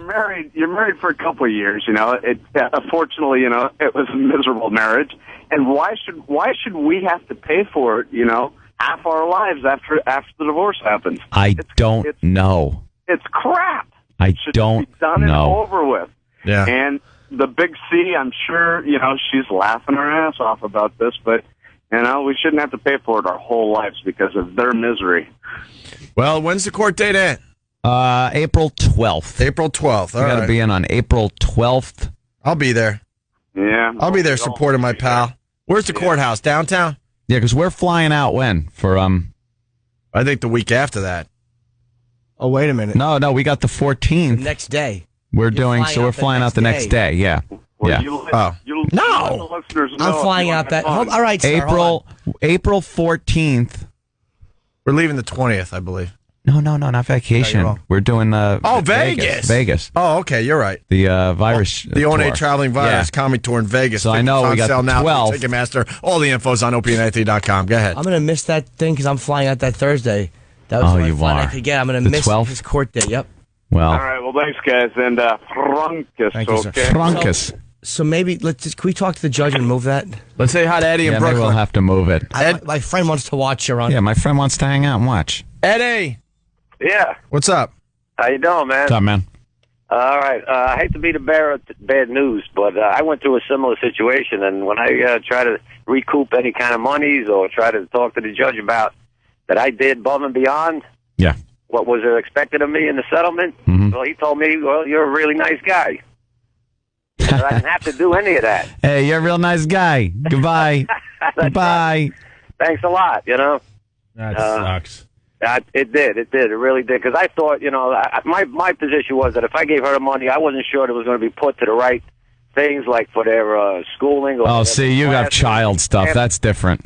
You're married for a couple of years, you know. Unfortunately, you know, it was a miserable marriage. And why should we have to pay for it, you know, half our lives after the divorce happens? I don't know. It's crap. I It should don't be done know. and over with. Yeah. And the big C, I'm sure, you know, she's laughing her ass off about this, but, you know, we shouldn't have to pay for it our whole lives because of their misery. Well, when's the court date at? April 12th. April 12th. All We got to right. be in on April 12th. I'll be there. Yeah. I'll be there supporting my pal. Where's the courthouse? Downtown? Yeah, because we're flying out when? For, I think the week after that. Oh, wait a minute. No, we got the 14th. The next day. We're You're flying out the next day. Yeah. Well, Yeah. you let Oh. the listeners know I'm if flying you out want that. to have fun. All right, sir, hold on. April 14th. We're leaving the 20th, I believe. No, not vacation. wrong. We're doing Vegas. Vegas. Oh, okay, you're right. The virus. The tour. Only Traveling Virus Yeah. Comedy Tour in Vegas. So I Tickets know on we got sale the now through 12th. Ticketmaster. All the info's on opieandanthony.com. Go ahead. I'm gonna miss that thing because I'm flying out that Thursday. That was Oh, the only you flight I are. could get. I'm gonna The miss 12th? his court date. Yep. Well, All right, well, thanks, guys, and Frunkus, Thank you, sir. okay? Frunkus. So maybe can we talk to the judge and move that? Let's say hi to Eddie in Yeah, maybe Brooklyn. we'll have to move it. My friend wants to watch you on. Yeah, my friend wants to hang out and watch. Eddie, Yeah. what's up? How you doing, man? What's up, man? All right. I hate to be the bearer of bad news, but I went through a similar situation, and when I try to recoup any kind of monies or try to talk to the judge about that I did above and beyond Yeah. what was expected of me in the settlement, well, he told me, well, you're a really nice guy. But I didn't have to do any of that. Hey, you're a real nice guy. Goodbye. Goodbye. Thanks a lot, you know. That sucks. It did. It really did. Because I thought, you know, my position was that if I gave her the money, I wasn't sure it was going to be put to the right things, like for their schooling. Or Oh, see, you got classes. child stuff. That's different.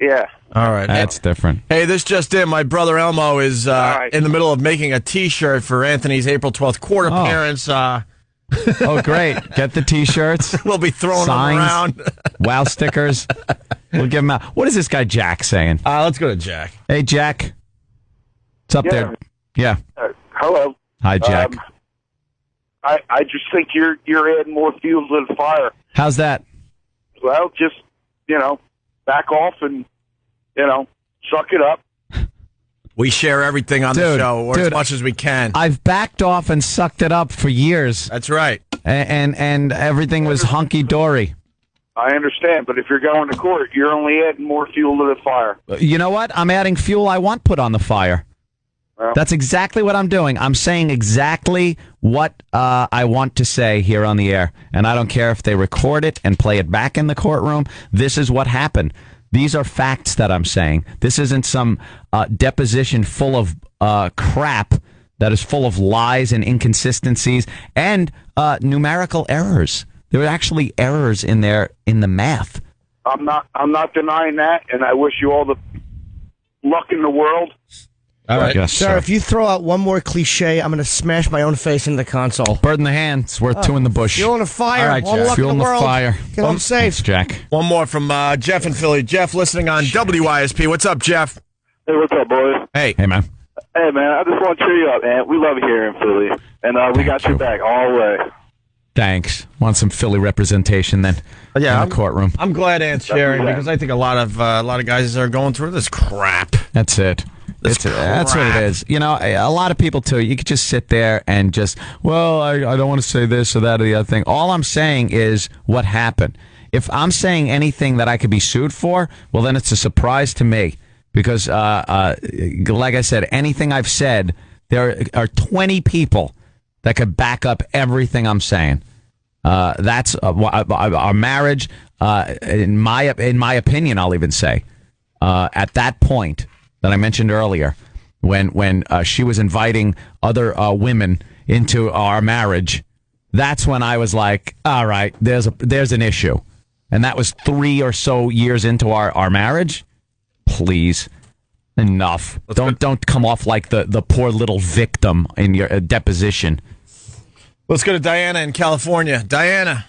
Yeah. All right. That's different. Hey, this just in. My brother Elmo is right. in the middle of making a T-shirt for Anthony's April 12th court appearance. Oh, great. Get the T-shirts. We'll be throwing Signs. them around. Wow stickers. We'll give him out. What is this guy Jack saying? Let's go to Jack. Hey, Jack. What's up there? Yeah. Hello. Hi, Jack. I just think you're adding more fuel to the fire. How's that? Well, just, back off and, suck it up. We share everything on the Dude, show, or as dude, much as we can. I've backed off and sucked it up for years, That's right. and everything was hunky dory. I understand, but if you're going to court, you're only adding more fuel to the fire. You know what? I'm adding fuel I want put on the fire. Well, That's exactly what I'm doing. I'm saying exactly what I want to say here on the air, and I don't care if they record it and play it back in the courtroom. This is what happened. These are facts that I'm saying. This isn't some deposition full of crap that is full of lies and inconsistencies and numerical errors. There were actually errors in there in the math. I'm not denying that, and I wish you all the luck in the world. All right. Yes, Sir, if you throw out one more cliche, I'm going to smash my own face into the console. Bird in the hand. It's worth two in the bush. Fuel in the fire. All right, All Jack. luck Fuel in in the the world. fire. Get home safe. Thanks, Jack. One more from Jeff in Philly. Jeff listening on WISP. What's up, Jeff? Hey, what's up, boys? Hey. Hey, man. Hey, man, I just want to cheer you up, man. We love you here in Philly, and we got you. your back all the way. Thanks. Want some Philly representation then in the courtroom. I'm glad Ant's sharing because I think a lot of guys are going through this crap. That's it. That's what it is. You know, a lot of people, too, you could just sit there and just, well, I don't want to say this or that or the other thing. All I'm saying is what happened. If I'm saying anything that I could be sued for, well, then it's a surprise to me. Because, like I said, anything I've said, there are 20 people that could back up everything I'm saying. That's our marriage, in my opinion, I'll even say, at that point that I mentioned earlier, when she was inviting other women into our marriage, that's when I was like, all right, there's an issue. And that was 3 or so years into our marriage. Please. Enough. Don't come off like the poor little victim in your deposition. Let's go to Diana in California. Diana.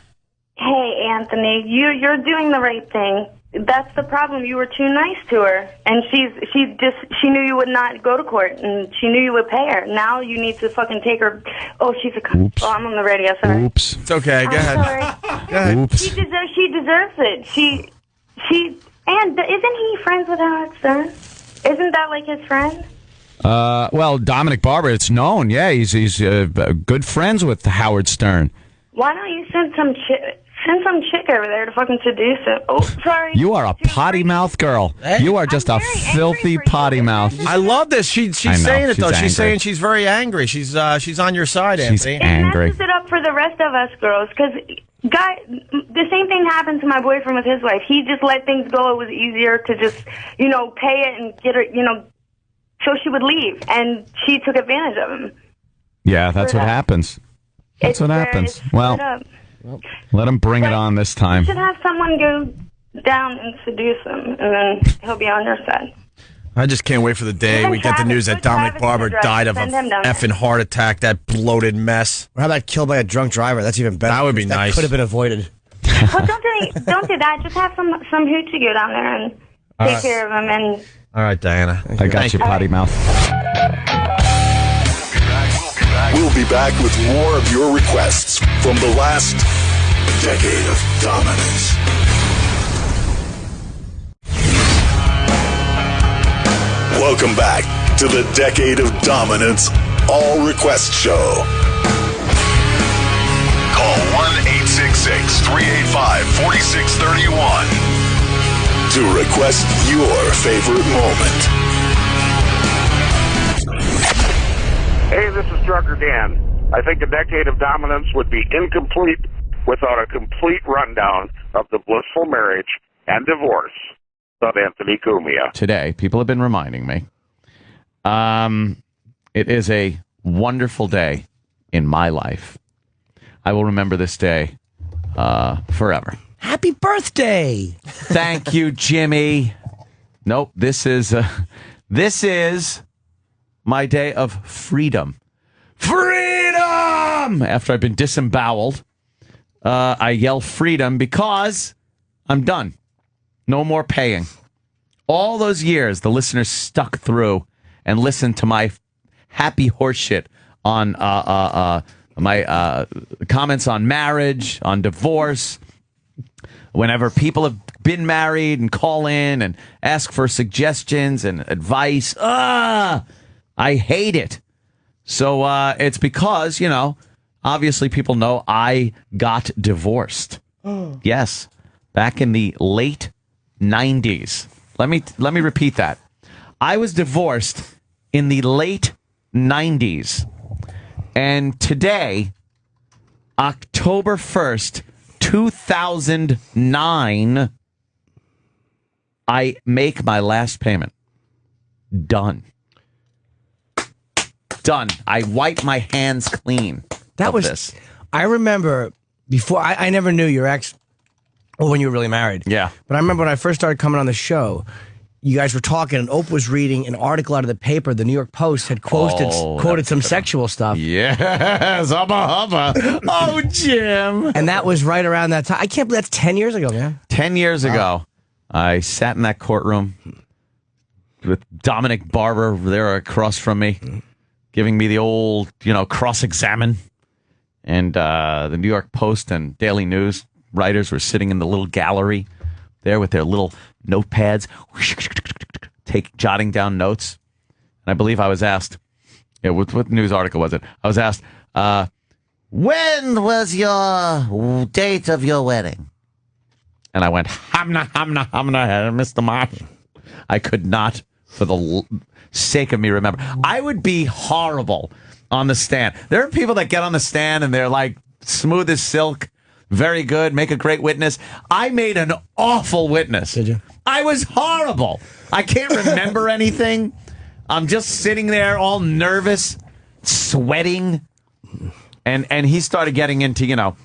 Hey, Anthony, you're doing the right thing. That's the problem. You were too nice to her, and she knew you would not go to court, and she knew you would pay her. Now you need to fucking take her. Oh, she's a. Oops. Oh, I'm on the radio. Sorry. Oops. It's okay. Go ahead. Sorry. Go ahead. Oops. She deserves it. And isn't he friends with Howard Stern? Isn't that like his friend? Well, Dominic Barber, it's known. Yeah, he's good friends with Howard Stern. Why don't you send some chick over there to fucking seduce him? Oh, sorry. You are a potty mouth girl. You are just a very angry filthy for you. potty mouth. I love this. She's I know, saying it, she's though. angry. She's saying she's very angry. She's on your side, She's Anthony. It angry. messes it up for the rest of us girls, because the same thing happened to my boyfriend with his wife. He just let things go. It was easier to just, pay it and get her, so she would leave, and she took advantage of him. Yeah, that's what happens. That's what happens. Well, let him bring it on this time. You should have someone go down and seduce him, and then he'll be on your side. I just can't wait for the day Even we get the Travis, news that put Dominic Travis Barber in the dress, died of a send him down there. effing heart attack, that bloated mess. Or how about killed by a drunk driver? That's even better. That would be nice. Could have been avoided. Well, don't do that. Just have some hoochie go down there and take care of him. And All right, Diana. I got you, potty mouth. We'll be back with more of your requests from the last decade of dominance. Welcome back to the Decade of Dominance All Request Show. Call 1-866-385-4631 to request your favorite moment. Hey, this is Trucker Dan. I think a decade of dominance would be incomplete without a complete rundown of the blissful marriage and divorce of Anthony Cumia. Today, people have been reminding me. It is a wonderful day in my life. I will remember this day forever. Happy birthday! Thank you, Jimmy. Nope, this is my day of freedom. Freedom! After I've been disemboweled, I yell freedom because I'm done. No more paying. All those years, the listeners stuck through and listened to my happy horseshit on my comments on marriage, on divorce. Whenever people have been married and call in and ask for suggestions and advice, I hate it. So it's because, obviously people know I got divorced. Yes, back in the late 90s. Let me repeat that. I was divorced in the late 90s. And today, October 1st, 2009, I make my last payment. Done. I wipe my hands clean. That was this. I remember before I never knew your ex, or when you were really married. Yeah. But I remember when I first started coming on the show, you guys were talking, and Opie was reading an article out of the paper. The New York Post had quoted some sexual stuff. Yes, hubba. Oh, Jim. And that was right around that time. I can't believe that's 10 years ago, man. 10 years ago, I sat in that courtroom with Dominic Barber there across from me, giving me the old, cross-examine. And the New York Post and Daily News writers were sitting in the little gallery there with their little notepads, jotting down notes. And I believe I was asked, what news article was it? I was asked, when was your date of your wedding? And I went, hamna, Mr. Marsh. I could not, for the sake of me, remember. I would be horrible on the stand. There are people that get on the stand and they're like smooth as silk, very good, make a great witness. I made an awful witness. Did you? I was horrible. I can't remember anything. I'm just sitting there all nervous, sweating. And he started getting into,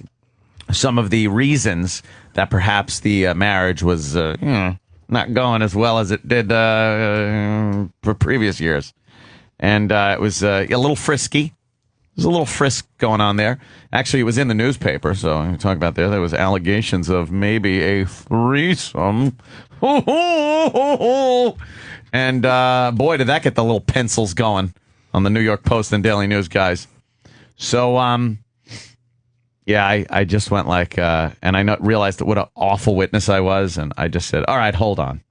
some of the reasons that perhaps the marriage was not going as well as it did for previous years. And it was a little frisky. There's a little frisk going on there. Actually, it was in the newspaper, so we talk about there. There was allegations of maybe a threesome. And boy, did that get the little pencils going on the New York Post and Daily News guys. So, yeah, I just went like, and I realized what an awful witness I was, and I just said, all right, hold on.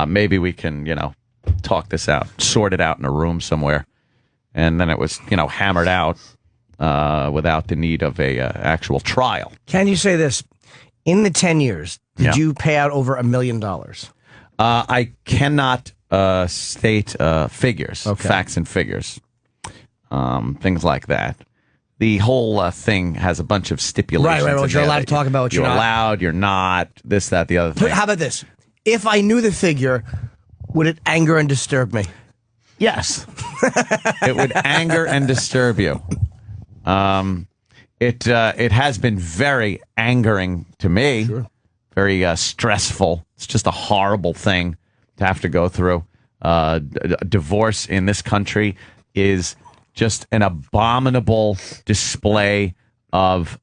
Maybe we can, talk this out, sort it out in a room somewhere. And then it was, hammered out without the need of a actual trial. Can you say this? In the 10 years, did you pay out over $1 million? I cannot state figures, facts and figures, things like that. The whole thing has a bunch of stipulations. Right. You're allowed to talk about what you're not. allowed, you're not, this, that, the other thing. How about this? If I knew the figure, would it anger and disturb me? Yes. It would anger and disturb you. It has been very angering to me. Sure. Very stressful. It's just a horrible thing to have to go through. Divorce in this country is just an abominable display of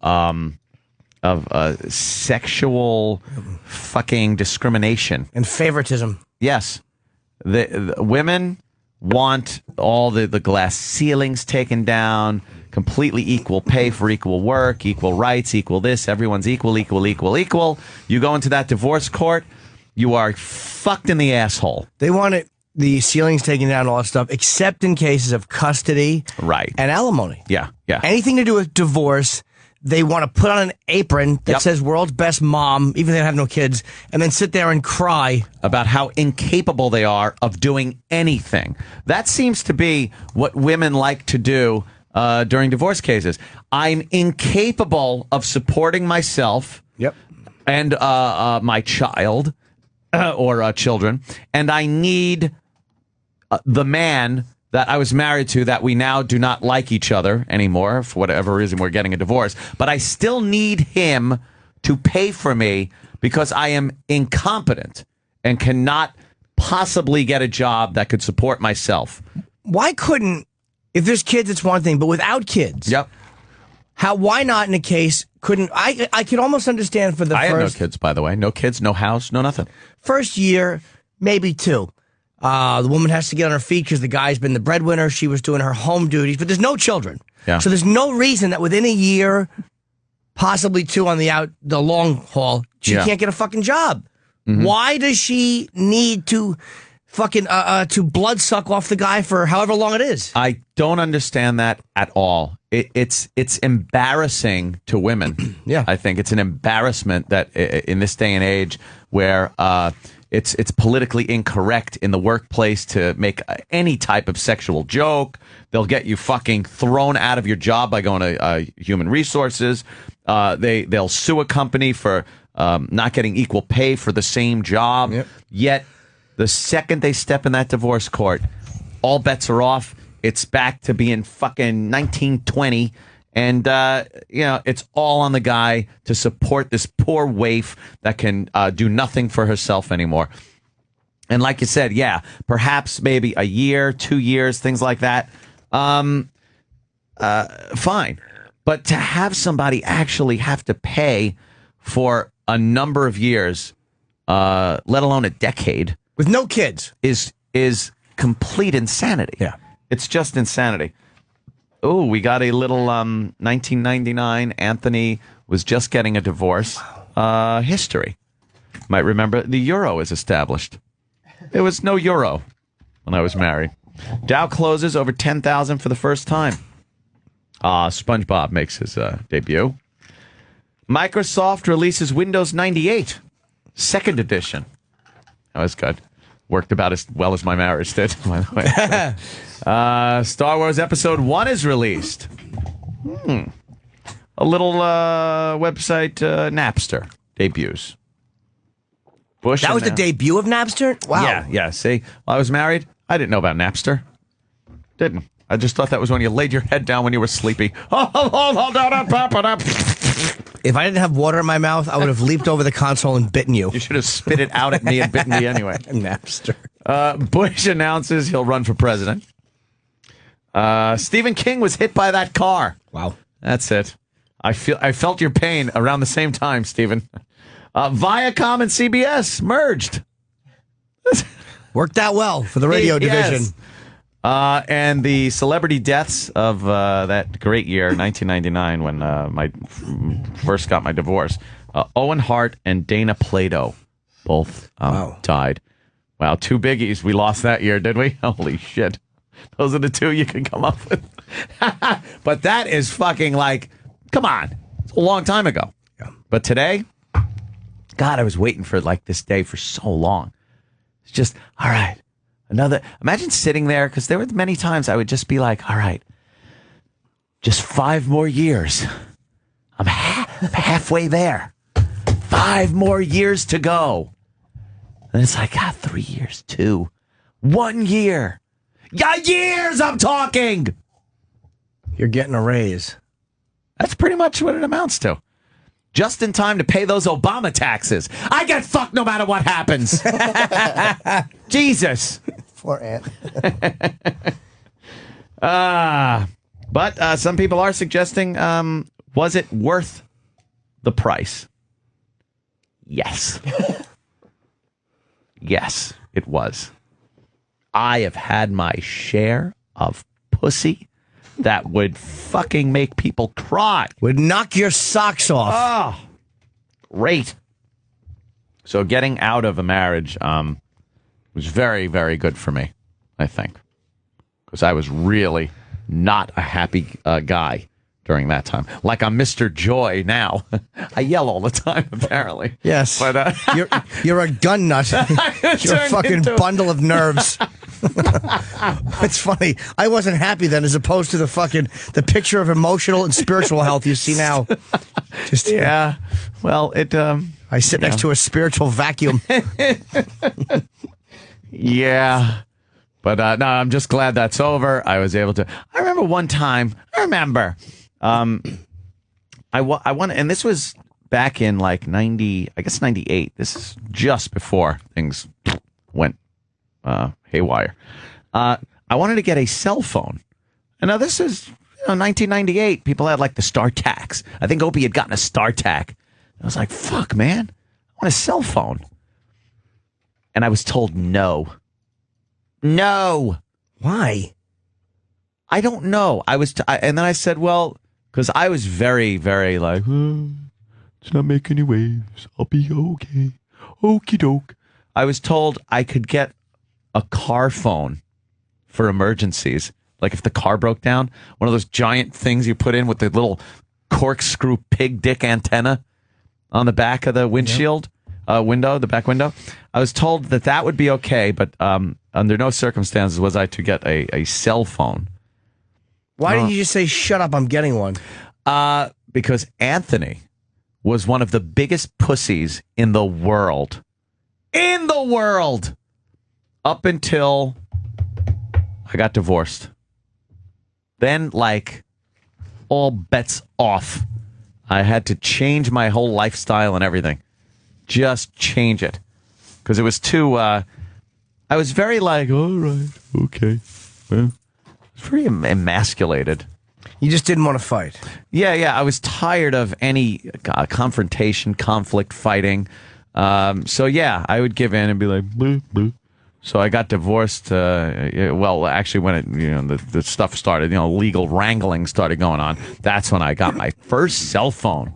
sexual fucking discrimination and favoritism. Yes, the women want all the glass ceilings taken down, completely equal pay for equal work, equal rights, equal this. Everyone's equal. You go into that divorce court, you are fucked in the asshole. They want it. The ceilings taken down, all that stuff, except in cases of custody, right, and alimony. Yeah. Anything to do with divorce, they want to put on an apron that says "World's Best Mom," even if they have no kids, and then sit there and cry about how incapable they are of doing anything. That seems to be what women like to do during divorce cases. I'm incapable of supporting myself. Yep. And my child or children, and I need the man that I was married to that we now do not like each other anymore for whatever reason we're getting a divorce, but I still need him to pay for me because I am incompetent and cannot possibly get a job that could support myself. Why couldn't, if there's kids, it's one thing, but without kids? Yep. Why not in a case, couldn't, I could almost understand for the I first. had no kids, by the way. No kids, no house, no nothing. First year, maybe two. The woman has to get on her feet because the guy's been the breadwinner. She was doing her home duties, but there's no children. Yeah. So there's no reason that within a year, possibly two on the long haul, she can't get a fucking job. Mm-hmm. Why does she need to fucking to blood suck off the guy for however long it is? I don't understand that at all. It's embarrassing to women. Yeah, I think it's an embarrassment that in this day and age where it's politically incorrect in the workplace to make any type of sexual joke. They'll get you fucking thrown out of your job by going to human resources. They'll sue a company for not getting equal pay for the same job. Yep. Yet the second they step in that divorce court, all bets are off. It's back to being fucking 1920. And, it's all on the guy to support this poor waif that can do nothing for herself anymore. And like you said, perhaps maybe a year, 2 years, things like that. Fine. But to have somebody actually have to pay for a number of years, let alone a decade, with no kids, is complete insanity. Yeah. It's just insanity. Oh, we got a little 1999. Anthony was just getting a divorce. History. Might remember the euro is established. There was no euro when I was married. Dow closes over 10,000 for the first time. SpongeBob makes his debut. Microsoft releases Windows 98, second edition. That was good. Worked about as well as my marriage did, by the way. Star Wars Episode 1 is released. A little website, Napster, debuts. That was the debut of Napster? Wow. Yeah. See, while I was married, I didn't know about Napster. Didn't. I just thought that was when you laid your head down when you were sleepy. If I didn't have water in my mouth, I would have leaped over the console and bitten you. You should have spit it out at me and bitten me anyway. Napster. Bush announces he'll run for president. Stephen King was hit by that car. Wow. That's it. I felt your pain around the same time, Stephen. Viacom and CBS merged. Worked out well for the radio division. Yes. And the celebrity deaths of that great year, 1999, when I first got my divorce. Owen Hart and Dana Plato both died. Wow, two biggies we lost that year, did we? Holy shit. Those are the two you can come up with. But that is fucking like, come on. It's a long time ago. Yeah. But today, God, I was waiting for like this day for so long. It's just, all right. Imagine sitting there, because there were many times I would just be like, all right, just 5 more years. I'm halfway there. 5 more years to go. And it's like, 3 years, 2. 1 year. Yeah, years I'm talking. You're getting a raise. That's pretty much what it amounts to. Just in time to pay those Obama taxes. I get fucked no matter what happens. Jesus. Poor Aunt. But some people are suggesting, was it worth the price? Yes. Yes, it was. I have had my share of pussy that would fucking make people cry. Would knock your socks off. Oh, great. So getting out of a marriage was very, very good for me, I think. Because I was really not a happy guy during that time. Like I'm Mr. Joy now. I yell all the time, apparently. Yes. But you're a gun nut. You're a fucking bundle of nerves. It's funny. I wasn't happy then, as opposed to the picture of emotional and spiritual health you see now. Just yeah. Well, I sit next to a spiritual vacuum. Yeah. But no, I'm just glad that's over. I was able to. I remember one time. I won, and this was back in like 98. This is just before things went haywire. I wanted to get a cell phone. And now this is 1998. People had like the StarTAC. I think Opie had gotten a StarTAC. I was like, fuck, man. I want a cell phone. And I was told no. No. Why? I don't know. And then I said, well, because I was very, very like, let's not make any waves. I'll be okay. Okie doke. I was told I could get a car phone for emergencies. Like if the car broke down, one of those giant things you put in with the little corkscrew pig dick antenna on the back of the windshield window, the back window. I was told that would be okay, but under no circumstances was I to get a cell phone. Why didn't you just say, shut up, I'm getting one? Because Anthony was one of the biggest pussies in the world. In the world! Up until I got divorced. Then, like, all bets off. I had to change my whole lifestyle and everything. Just change it. Because it was too, I was very like, all right, okay. Well, very emasculated. You just didn't want to fight. Yeah. I was tired of any confrontation, conflict, fighting. So, yeah, I would give in and be like, bleh, bleh. So I got divorced. Well, actually, when the stuff started, legal wrangling started going on. That's when I got my first cell phone.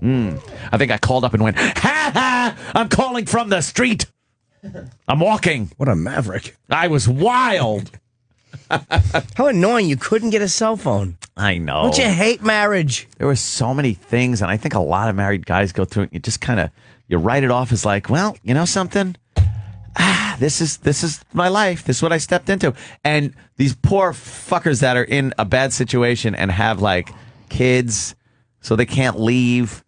I think I called up and went, ha ha! I'm calling from the street. I'm walking. What a maverick! I was wild. How annoying! You couldn't get a cell phone. I know. Don't you hate marriage? There were so many things, and I think a lot of married guys go through it. You just kind of write it off as like, well, you know something. This is my life. This is what I stepped into. And these poor fuckers that are in a bad situation and have like kids, so they can't leave.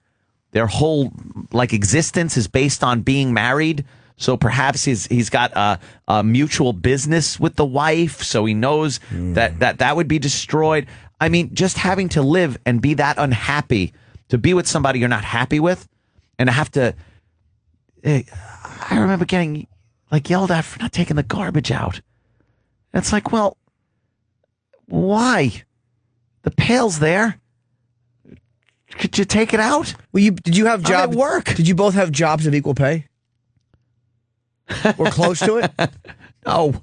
Their whole like existence is based on being married. So perhaps he's got a mutual business with the wife, so he knows that would be destroyed. I mean, just having to live and be that unhappy, to be with somebody you're not happy with, and to have to. I remember getting like yelled at for not taking the garbage out. And it's like, well, why? The pail's there. Could you take it out? Well, did you have jobs at work? Did you both have jobs of equal pay? Or close to it? No.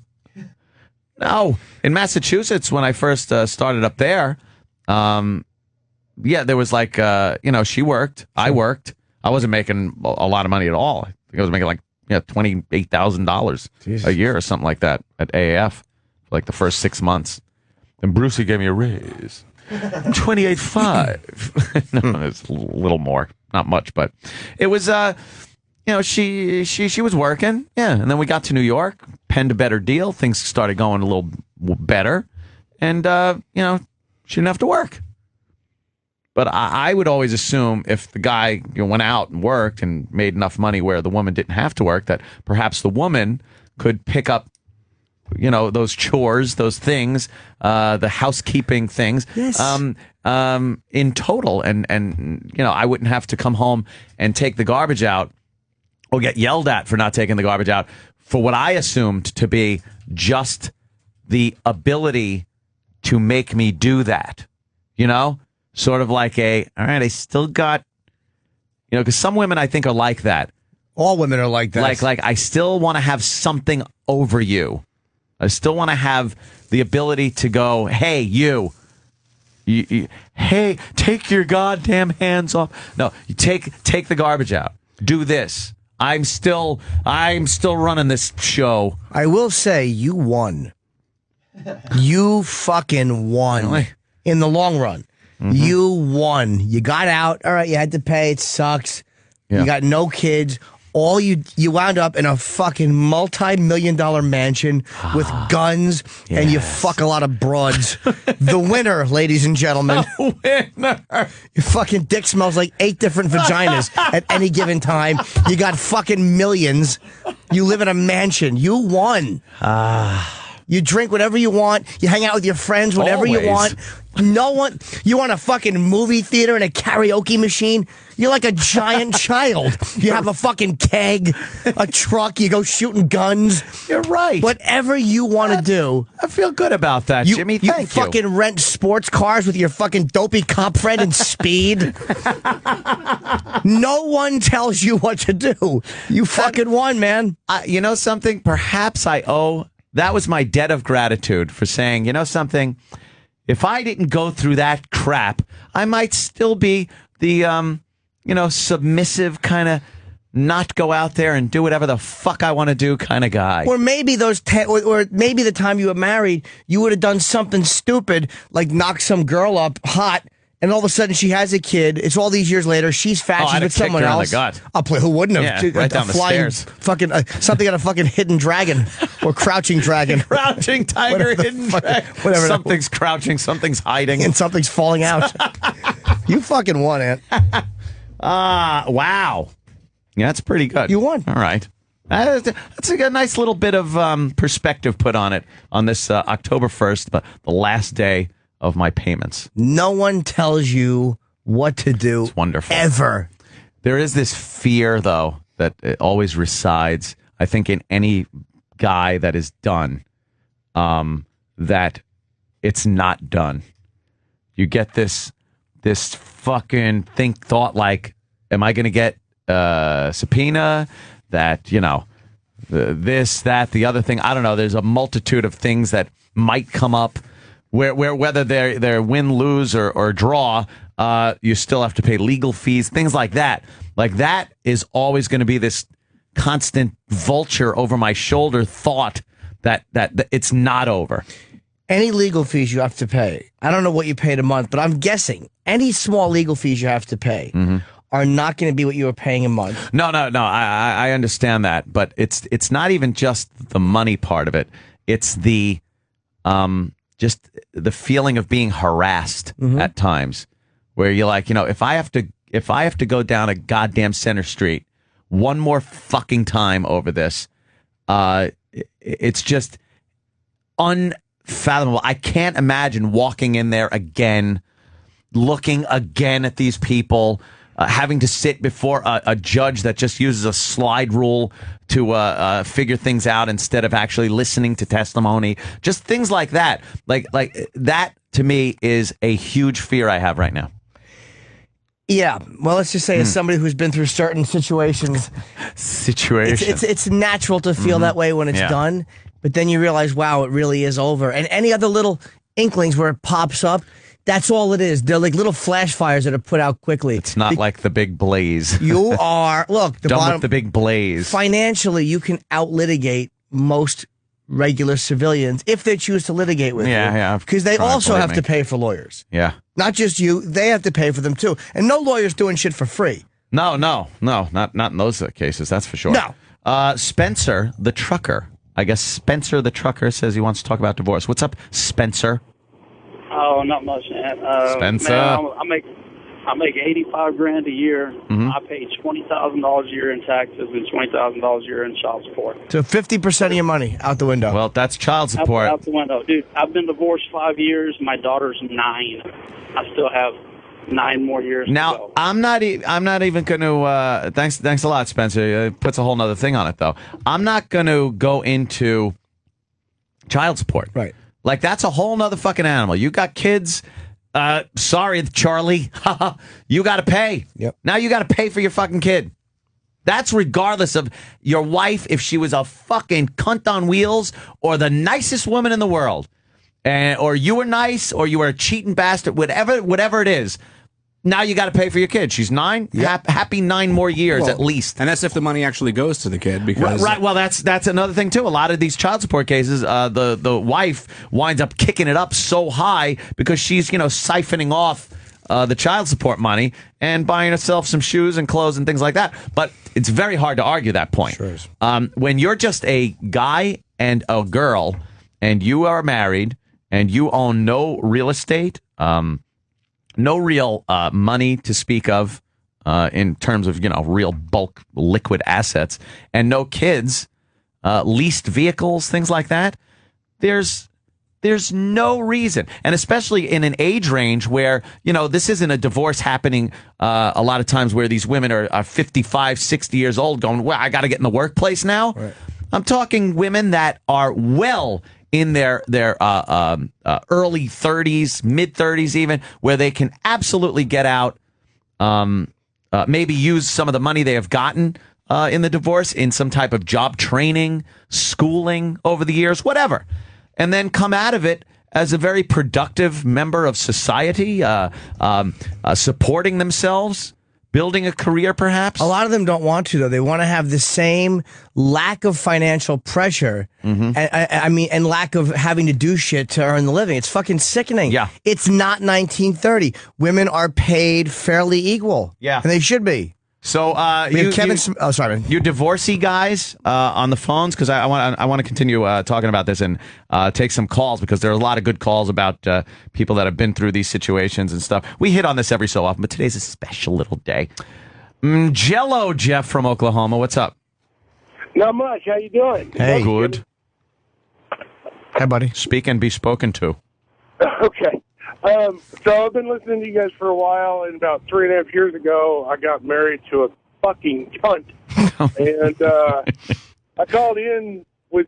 In Massachusetts, when I first started up there, there was like, she worked, I worked. I wasn't making a lot of money at all. I think I was making like $28,000 a year or something like that at AAF for like the first 6 months. And Brucey gave me a raise. 28.5. No, it's a little more, not much, but it was. She was working, and then we got to New York, penned a better deal. Things started going a little better, and she didn't have to work. But I would always assume if the guy went out and worked and made enough money where the woman didn't have to work, that perhaps the woman could pick up, those chores, those things, the housekeeping things, yes. In total, and I wouldn't have to come home and take the garbage out or get yelled at for not taking the garbage out for what I assumed to be just the ability to make me do that. You know, sort of like all right, I still got, because some women I think are like that. All women are like that. Like I still want to have something over you. I still want to have the ability to go, hey, you, hey, take your goddamn hands off. No, you take the garbage out. Do this. I'm still running this show. I will say you won. You fucking won. Really? In the long run. You won. You got out. All right, you had to pay. It sucks. Yeah. You got no kids. All you wound up in a fucking multi-million-dollar mansion with guns, and you fuck a lot of broads. The winner, ladies and gentlemen. The winner. Your fucking dick smells like 8 different vaginas at any given time. You got fucking millions. You live in a mansion. You won. You drink whatever you want. You hang out with your friends whenever you want. No one. You want a fucking movie theater and a karaoke machine? You're like a giant child. You have a fucking keg, a truck. You go shooting guns. You're right. Whatever you want to do. I feel good about that, Jimmy. Thank you. You fucking rent sports cars with your fucking dopey cop friend and speed. No one tells you what to do. You fucking won, man. You know something? Perhaps I owe. That was my debt of gratitude for saying, you know something? If I didn't go through that crap, I might still be the, submissive kind of not go out there and do whatever the fuck I want to do kind of guy. Or maybe or maybe the time you were married, you would have done something stupid like knock some girl up hot. And all of a sudden, she has a kid. It's all these years later. She's fat. She's with someone else. I'll play. Who wouldn't have? Yeah, right down the stairs. Fucking something on a fucking hidden dragon or crouching dragon. Crouching tiger, hidden dragon. Whatever. Something's crouching. Something's hiding, and something's falling out. You fucking won, Ant. Wow. Yeah, that's pretty good. You won. All right. That's a nice little bit of perspective put on it on this October 1st, the last day of my payments. No one tells you what to do. It's wonderful. Ever. There is this fear, though, that it always resides, I think, in any guy that is done, that it's not done. You get this fucking thought like, am I going to get a subpoena that, this, that, the other thing? I don't know. There's a multitude of things that might come up. Where whether they're win, lose, or draw, you still have to pay legal fees, things like that. Like that is always going to be this constant vulture over my shoulder thought that it's not over. Any legal fees you have to pay. I don't know what you paid a month, but I'm guessing any small legal fees you have to pay are not going to be what you were paying a month. No. I understand that, but it's not even just the money part of it. It's the just the feeling of being harassed at times, where you're like, if I have to go down a goddamn center street one more fucking time over this, it's just unfathomable. I can't imagine walking in there again, looking again at these people, having to sit before a judge that just uses a slide rule to figure things out instead of actually listening to testimony. Just things like that. Like that to me is a huge fear I have right now. Yeah. Well, let's just say as somebody who's been through certain situations, it's natural to feel that way when it's done. But then you realize, wow, it really is over. And any other little inklings where it pops up, that's all it is. They're like little flash fires that are put out quickly. It's not like the big blaze. You are, look, done with the big blaze. Financially, you can out-litigate most regular civilians if they choose to litigate with you. Yeah. Because they also have to pay for lawyers. Yeah. Not just you, they have to pay for them too. And no lawyer's doing shit for free. No, not in those cases, that's for sure. No. Spencer, the trucker. I guess Spencer, the trucker, says he wants to talk about divorce. What's up, Spencer? Oh, not much, man. Spencer, man, I make $85,000 a year. I pay $20,000 a year in taxes and $20,000 a year in child support. So 50% of your money out the window. Well, that's child support. Out the window, dude. I've been divorced 5 years. My daughter's 9. I still have 9 more years to Now, go. I'm not even going to. Thanks a lot, Spencer. It puts a whole nother thing on it, though. I'm not going to go into child support. Right. Like that's a whole nother fucking animal. You got kids. Sorry, Charlie. You got to pay. Yep. Now you got to pay for your fucking kid. That's regardless of your wife, if she was a fucking cunt on wheels or the nicest woman in the world, or you were nice or you were a cheating bastard, whatever it is. Now you got to pay for your kid. She's 9. Yep. Happy 9 more years at least. And that's if the money actually goes to the kid. Because Right. Well, that's another thing too. A lot of these child support cases, the wife winds up kicking it up so high because she's siphoning off the child support money and buying herself some shoes and clothes and things like that. But it's very hard to argue that point. Sure is. When you're just a guy and a girl and you are married and you own no real estate, no real money to speak of in terms of real bulk liquid assets, and no kids, leased vehicles, things like that, there's no reason, and especially in an age range where this isn't a divorce happening a lot of times where these women are 55, 60 years old going, well, I got to get in the workplace now. Right. I'm talking women that are well in their early 30s, mid 30s even, where they can absolutely get out, maybe use some of the money they have gotten in the divorce in some type of job training, schooling over the years, whatever, and then come out of it as a very productive member of society, supporting themselves, building a career, perhaps. A lot of them don't want to, though. They want to have the same lack of financial pressure, and lack of having to do shit to earn the living. It's fucking sickening. Yeah. It's not 1930. Women are paid fairly equal. Yeah. And they should be. So We have Kevin. Oh, sorry, man. You divorcee guys on the phones, because I want to continue talking about this and take some calls, because there are a lot of good calls about people that have been through these situations and stuff. We hit on this every so often, but today's a special little day. Jello Jeff from Oklahoma, what's up? Not much. How you doing? Hey. Good. Hey, buddy. Speak and be spoken to. Okay. So I've been listening to you guys for a while, and about 3.5 years ago, I got married to a fucking cunt. And I called in with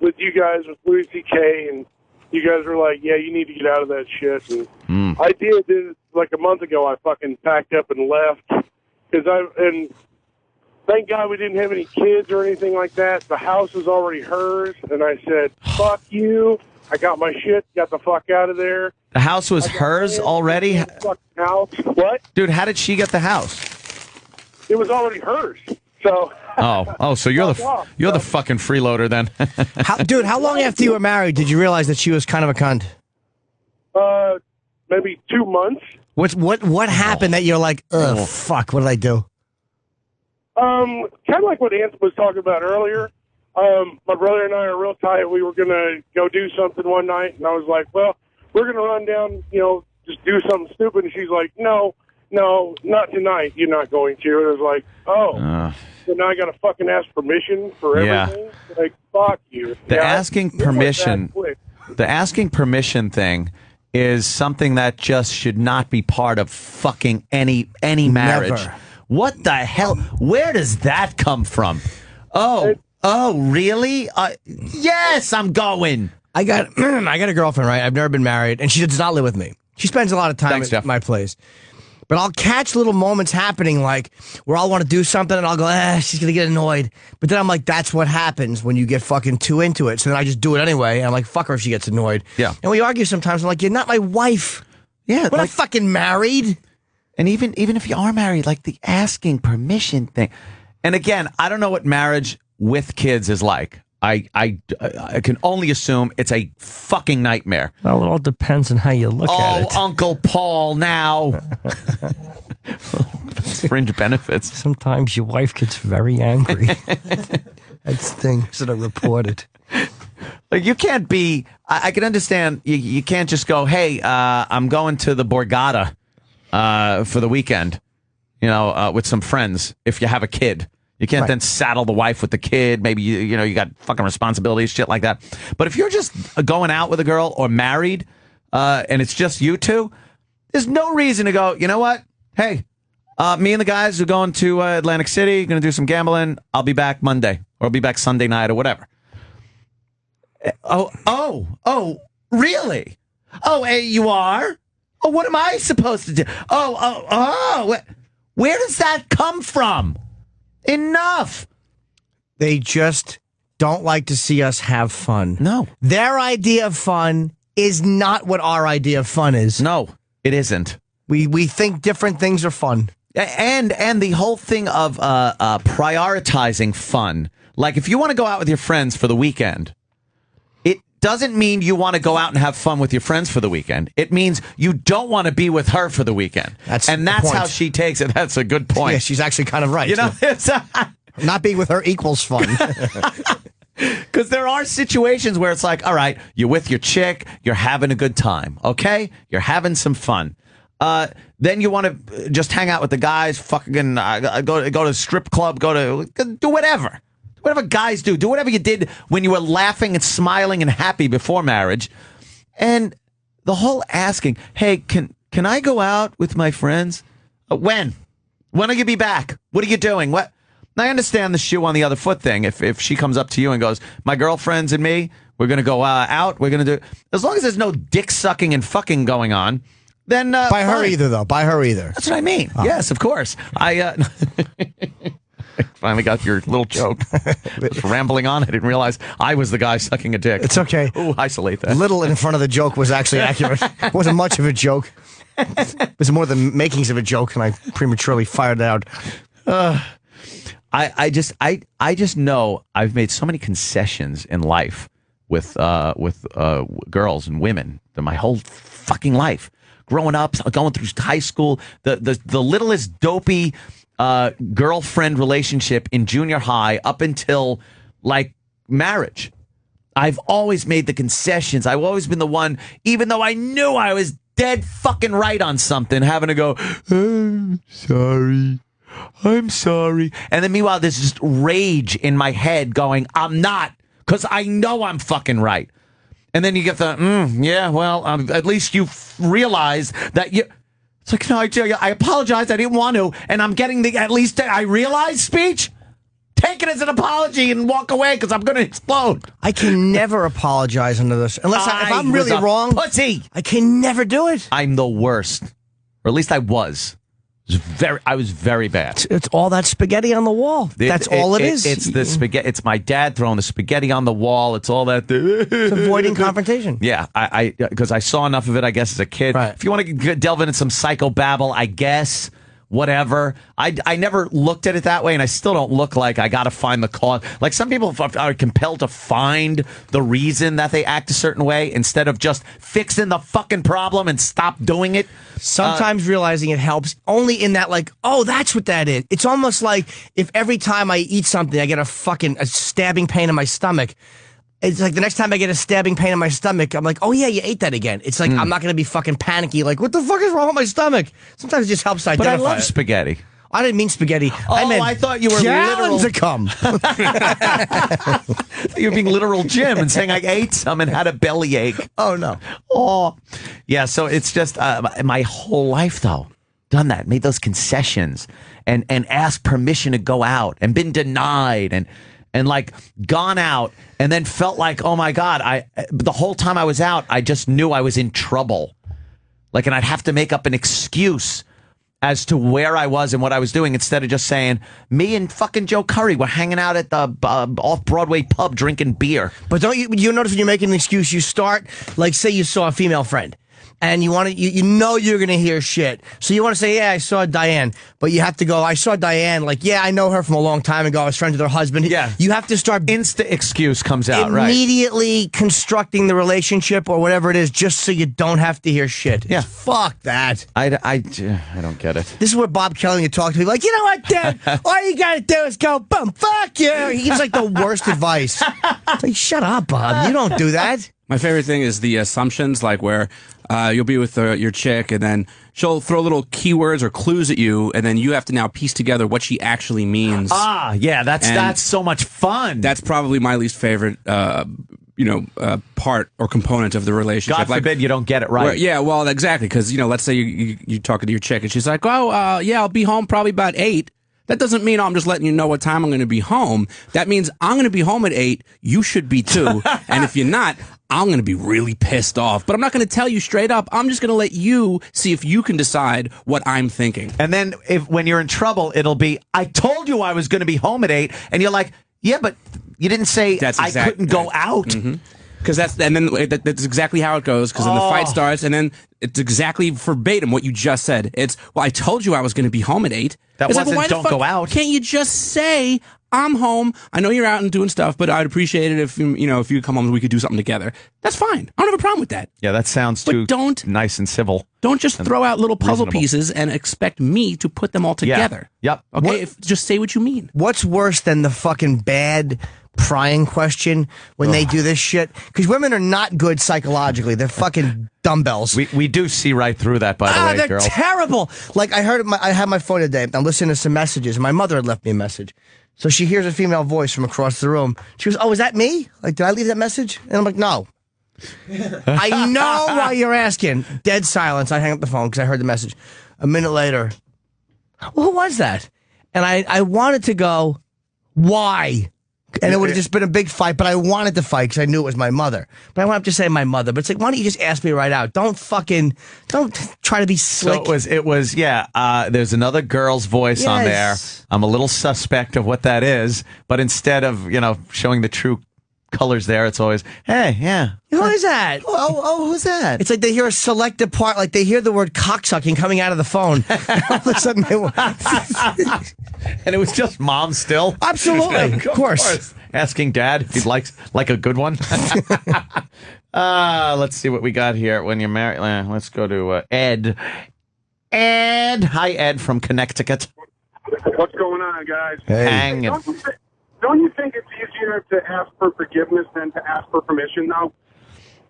you guys, with Louis C.K., and you guys were like, yeah, you need to get out of that shit. And I did. Then, like a month ago, I fucking packed up and left. And thank God we didn't have any kids or anything like that. The house was already hers, and I said, fuck you. I got my shit, got the fuck out of there. The house was hers already? Fucking house. What? Dude, how did she get the house? It was already hers. So. So you're the fucking freeloader then. Dude, how long after you were married did you realize that she was kind of a cunt? Maybe 2 months. What happened that you're like, ugh, fuck, what did I do? Kind of like what Anthony was talking about earlier. My brother and I are real tight. We were going to go do something one night, and I was like, well, we're going to run down, just do something stupid. And she's like, no, not tonight. You're not going to. And I was like, oh. So now I got to fucking ask permission for everything? Yeah. Like, fuck you. The asking permission thing is something that just should not be part of fucking any marriage. Never. What the hell? Where does that come from? Oh, really? Yes, I'm going. I got a girlfriend, right? I've never been married, and she does not live with me. She spends a lot of time at my place. But I'll catch little moments happening, like where I'll want to do something, and I'll go, she's going to get annoyed. But then I'm like, that's what happens when you get fucking too into it. So then I just do it anyway, and I'm like, fuck her if she gets annoyed. Yeah. And we argue sometimes. I'm like, you're not my wife. Yeah. We're not fucking married. And even if you are married, like the asking permission thing. And again, I don't know what marriage with kids is like. I can only assume it's a fucking nightmare. Well, it all depends on how you look at it. Oh, Uncle Paul now. Fringe benefits. Sometimes your wife gets very angry. That's things that are reported. Like you can't be. I can understand. You can't just go, hey, I'm going to the Borgata for the weekend, with some friends. If you have a kid. You can't then saddle the wife with the kid. Maybe you got fucking responsibilities, shit like that. But if you're just going out with a girl or married, and it's just you two, There's no reason to go, you know what? Hey, me and the guys are going to Atlantic City, going to do some gambling. I'll be back Monday, or I'll be back Sunday night, or whatever. Oh, really? Oh, hey, you are? Oh, what am I supposed to do? Oh. Where does that come from? Enough. They just don't like to see us have fun. No. Their idea of fun is not what our idea of fun is. No, it isn't. We think different things are fun. And the whole thing of prioritizing fun. Like, if you want to go out with your friends for the weekend, it doesn't mean you want to go out and have fun with your friends for the weekend. It means you don't want to be with her for the weekend. That's how she takes it. That's a good point. Yeah, she's actually kind of right. You know, it's not being with her equals fun. Because there are situations where it's like, all right, you're with your chick, you're having a good time, okay? You're having some fun. Then you want to just hang out with the guys, fucking go to a strip club, do whatever. Whatever guys do. Do whatever you did when you were laughing and smiling and happy before marriage. And the whole asking, hey, can I go out with my friends? When? When will you be back? What are you doing? What? Now, I understand the shoe on the other foot thing. If she comes up to you and goes, my girlfriends and me, we're going to go out. We're going to do... As long as there's no dick sucking and fucking going on, then... By her either, though. By her either. That's what I mean. Yes, of course. I finally got your little joke. Just rambling on. I didn't realize I was the guy sucking a dick. It's okay. Ooh, isolate that. Little in front of the joke was actually accurate. It wasn't much of a joke. It was more the makings of a joke, and I prematurely fired it out. I just know I've made so many concessions in life with girls and women my whole fucking life. Growing up, going through high school, the littlest dopey girlfriend relationship in junior high up until like marriage. I've always made the concessions. I've always been the one, even though I knew I was dead fucking right on something, having to go, I'm sorry. And then meanwhile, there's just rage in my head going, I'm not, because I know I'm fucking right. And then you get the, yeah, well, at least you realize that you... It's like, no, I apologize. I didn't want to. And I'm getting the, at least I realize speech. Take it as an apology and walk away because I'm going to explode. I can never apologize under this. Unless if I'm really wrong, pussy. I can never do it. I'm the worst. Or at least I was. I was very bad. It's all that spaghetti on the wall. That's all it is. It's the spaghetti. It's my dad throwing the spaghetti on the wall. It's all that. It's avoiding confrontation. Yeah, because I saw enough of it, I guess, as a kid. Right. If you want to delve into some psychobabble, I guess, whatever. I never looked at it that way, and I still don't look like I got to find the cause. Like some people are compelled to find the reason that they act a certain way instead of just fixing the fucking problem and stop doing it. Sometimes realizing it helps only in that, like, oh, that's what that is. It's almost like if every time I eat something, I get a stabbing pain in my stomach. It's like the next time I get a stabbing pain in my stomach, I'm like, oh, yeah, you ate that again. It's like I'm not going to be fucking panicky, like, what the fuck is wrong with my stomach? Sometimes it just helps identify. But I love spaghetti. I didn't mean spaghetti. I thought you were gallons to come. You were being literal Jim and saying I ate some and had a bellyache. Oh, no. Oh, yeah. So it's just my whole life, though, done that, made those concessions and asked permission to go out and been denied and like gone out and then felt like, oh, my God, the whole time I was out, I just knew I was in trouble. Like, and I'd have to make up an excuse as to where I was and what I was doing instead of just saying, me and fucking Joe Curry were hanging out at the off-Broadway pub drinking beer. But don't you notice when you're making an excuse, you start, like, say you saw a female friend. And you want to, you know you're going to hear shit. So you want to say, yeah, I saw Diane. But you have to go, I saw Diane. Like, yeah, I know her from a long time ago. I was friends with her husband. Yeah. You have to start... Instant excuse comes out, immediately constructing the relationship or whatever it is just so you don't have to hear shit. Yeah. Fuck that. I don't get it. This is where Bob Kelly would talk to me like, you know what, Dad? All you got to do is go, boom, fuck you. He gives like the worst advice. It's like, shut up, Bob. You don't do that. My favorite thing is the assumptions, like where you'll be with your chick, and then she'll throw little keywords or clues at you, and then you have to now piece together what she actually means. Yeah, that's so much fun. That's probably my least favorite part or component of the relationship. God forbid you don't get it right. Yeah, well, exactly. Because let's say you're talking to your chick and she's like, "Oh, yeah, I'll be home probably about 8." That doesn't mean I'm just letting you know what time I'm going to be home. That means I'm going to be home at 8. You should be too. And if you're not, I'm going to be really pissed off. But I'm not going to tell you straight up. I'm just going to let you see if you can decide what I'm thinking. And then when you're in trouble, it'll be, I told you I was going to be home at 8. And you're like, yeah, but you didn't say I couldn't go out. Mm-hmm. Because that's exactly how it goes. Because then the fight starts, and then it's exactly verbatim what you just said. It's, well, I told you I was going to be home at 8. That it's wasn't like, well, don't go out. Can't you just say I'm home? I know you're out and doing stuff, but I'd appreciate it if if you come home and we could do something together. That's fine. I don't have a problem with that. Yeah, that sounds too nice and civil. Don't just throw out little puzzle pieces and expect me to put them all together. Yep. Okay, just say what you mean. What's worse than the fucking bad prying question when they do this shit? Because women are not good psychologically. They're fucking dumbbells. We do see right through that, by the way, they're girls. terrible. Like, I had my phone today. I'm listening to some messages. My mother had left me a message. So she hears a female voice from across the room. She goes, "Oh, is that me? Like, did I leave that message?" And I'm like, "No." I know why you're asking. Dead silence. I hang up the phone because I heard the message. A minute later, well, who was that? And I wanted to go, why? And it would have just been a big fight, but I wanted to fight because I knew it was my mother. But I wanted to say my mother. But it's like, why don't you just ask me right out? Don't try to be slick. So it was, there's another girl's voice on there. I'm a little suspect of what that is, but instead of, showing the true colors there, it's always, hey, yeah. Who is that? Oh, who's that? It's like they hear a selected part, like they hear the word cocksucking coming out of the phone. All of a sudden and it was just mom still? Absolutely. Of course. Asking dad if he'd like a good one. Let's see what we got here. When you're married, let's go to Ed. Ed. Hi, Ed from Connecticut. What's going on, guys? Hey. Hang it. Don't you think it's easier to ask for forgiveness than to ask for permission now?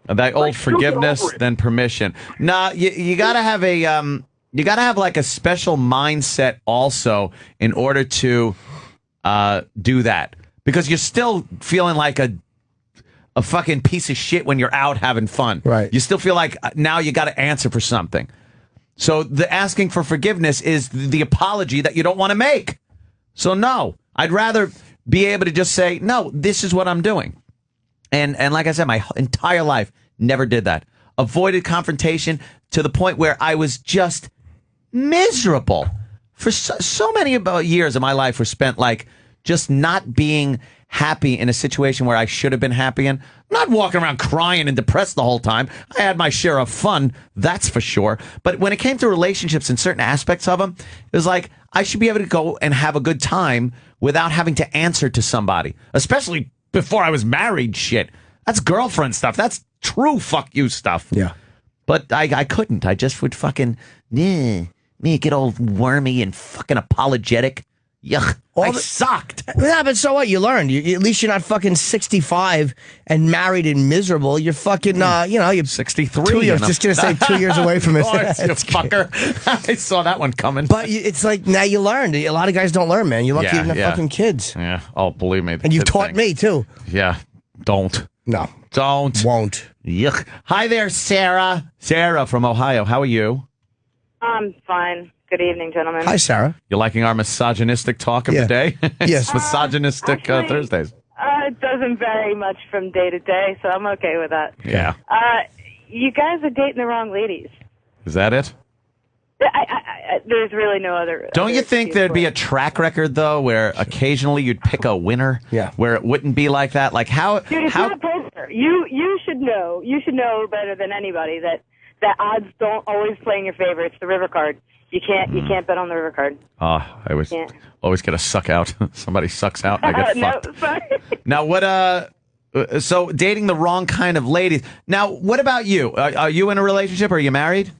That old forgiveness, then permission. Nah, you gotta have you gotta have like a special mindset also in order to do that, because you're still feeling like a fucking piece of shit when you're out having fun. Right. You still feel like now you got to answer for something. So the asking for forgiveness is the apology that you don't want to make. So no, I'd rather be able to just say, no, this is what I'm doing. And like I said, my entire life never did that. Avoided confrontation to the point where I was just miserable. For so many years of my life were spent like just not being happy in a situation where I should have been happy in. I'm not walking around crying and depressed the whole time. I had my share of fun, that's for sure. But when it came to relationships and certain aspects of them, it was like I should be able to go and have a good time without having to answer to somebody, especially before I was married. Shit, that's girlfriend stuff. That's true fuck you stuff. Yeah. But I couldn't. I just would fucking, me get all wormy and fucking apologetic. Yuck. I sucked. Yeah, but so what? You learned. At least you're not fucking 65 and married and miserable. You're fucking, you're 63. I was just going to say 2 years away from it. Course, you fucker. I saw that one coming. But it's like, now you learned. A lot of guys don't learn, man. You're lucky you didn't have fucking kids. Yeah. Oh, believe me. And you taught me, too. Yeah. Don't. No. Don't. Won't. Yuck. Hi there, Sarah. Sarah from Ohio. How are you? I'm fine. Good evening, gentlemen. Hi, Sarah. You liking our misogynistic talk of the day? Yes. Misogynistic Thursdays. It doesn't vary much from day to day, so I'm okay with that. Yeah. You guys are dating the wrong ladies. Is that it? There's really no other. Don't you think there'd be a track record, though, where occasionally you'd pick a winner? Yeah. Where it wouldn't be like that? Like how? Dude, it's not poker. You should know. You should know better than anybody that odds don't always play in your favor. It's the river card. You can't bet on the river card. Oh, I always get a suck out. Somebody sucks out and I get fucked. No, sorry. Now, what, so dating the wrong kind of ladies. Now, what about you? Are you in a relationship? Are you married?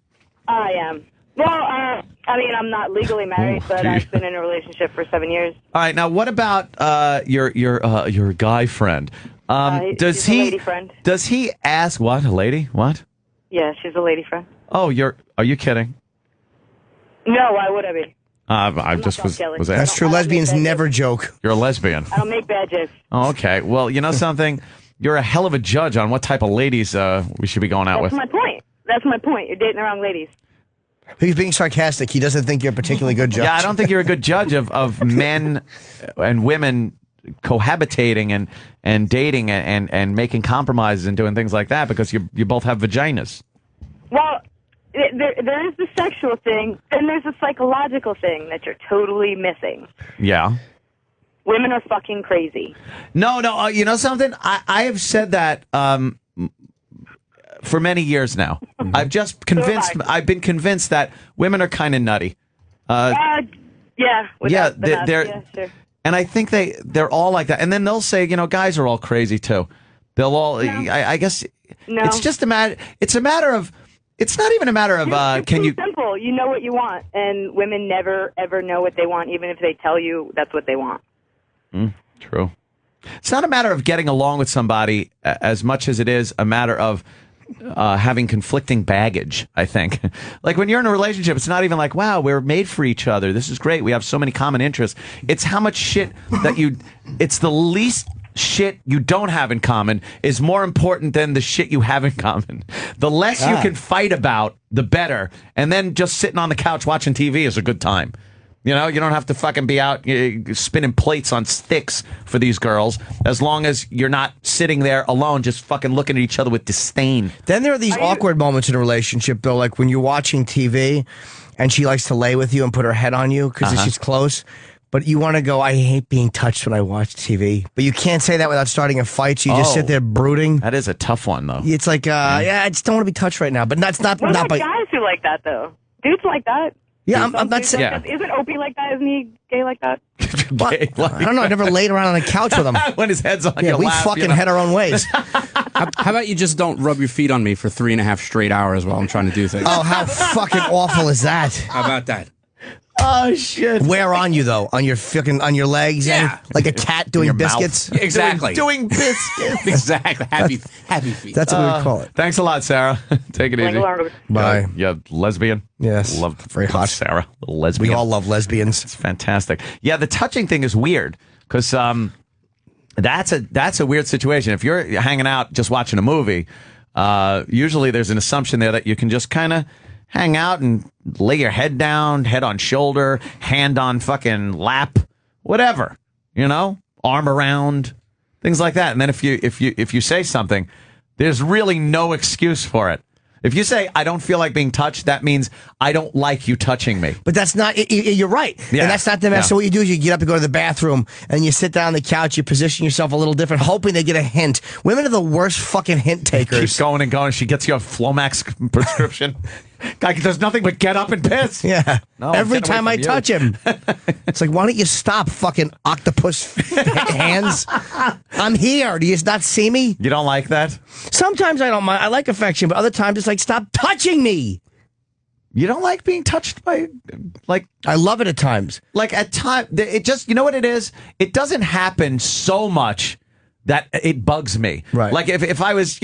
I am. Well, I mean, I'm not legally married, but I've been in a relationship for 7 years. All right. Now, what about your guy friend? She's a lady friend. Does he ask what? A lady? What? Yeah, she's a lady friend. Oh, are you kidding? No, why would I be? I just was Kelly. That's true. Lesbians never joke. You're a lesbian. I don't make bad jokes. Oh, okay. Well, you know something? you're a hell of a judge on what type of ladies we should be going out That's with. my point. That's my point. You're dating the wrong ladies. He's being sarcastic. He doesn't think you're a particularly good judge. Yeah, I don't think you're a good judge of men and women cohabitating and dating and making compromises and doing things like that because you both have vaginas. Well, there is the sexual thing, then there's the psychological thing that you're totally missing. Yeah. Women are fucking crazy. No, you know something? I have said that for many years now. I've just convinced. I've been convinced that women are kind of nutty. Yeah. They're sure. and I think they're all like that. And then they'll say, guys are all crazy too. They'll all. No. I guess it's just a matter. It's a matter of. It's not even a matter of. It's can you? Simple. You know what you want, and women never ever know what they want, even if they tell you that's what they want. True. It's not a matter of getting along with somebody as much as it is a matter of having conflicting baggage, I think. Like when you're in a relationship, it's not even like, wow, we're made for each other. This is great. We have so many common interests. It's how much shit that it's the least shit you don't have in common is more important than the shit you have in common. The less you can fight about, the better. And then just sitting on the couch watching TV is a good time. You don't have to fucking be out spinning plates on sticks for these girls, as long as you're not sitting there alone just fucking looking at each other with disdain. Then there are these awkward moments in a relationship, though, like when you're watching TV and she likes to lay with you and put her head on you because she's close. But you want to go, I hate being touched when I watch TV. But you can't say that without starting a fight, so you just sit there brooding. That is a tough one, though. It's like, I just don't want to be touched right now. But that's not... What not about by guys who like that, though? Dudes like that? Yeah, I'm not saying... Yeah. Isn't Opie like that? Isn't he gay like that? I don't know. I never laid around on the couch with him. When his head's on your we lap. fucking head our own ways. How about you just don't rub your feet on me for 3.5 straight hours while I'm trying to do things? Oh, how fucking awful is that? How about that? Oh shit! Where on you though? On your legs? Yeah, like a cat doing biscuits. Exactly. Doing biscuits. Exactly. Happy feet. That's what we call it. Thanks a lot, Sarah. Take it easy. Bye. Yeah, lesbian. Yes. Love very hot. Sarah, lesbian. We all love lesbians. It's fantastic. Yeah, the touching thing is weird because that's a weird situation. If you're hanging out just watching a movie, usually there's an assumption there that you can just kind of hang out and lay your head down, head on shoulder, hand on fucking lap, whatever, arm around, things like that. And then if you say something, there's really no excuse for it. If you say, I don't feel like being touched, that means I don't like you touching me. But that's not, you're right. Yeah. And that's not the mess. Yeah. So what you do is you get up and go to the bathroom and you sit down on the couch, you position yourself a little different, hoping they get a hint. Women are the worst fucking hint takers. Keep going and going. She gets you a Flomax prescription. Guy does nothing but get up and piss. Yeah. No, Every get away time I from you. touch him. It's like, why don't you stop, fucking octopus hands? I'm here. Do you not see me? You don't like that? Sometimes I don't mind. I like affection, but other times it's like, stop touching me. You don't like being touched by, like... I love it at times. Like, at times, it just, you know what it is? It doesn't happen so much that it bugs me. Right. Like, if I was,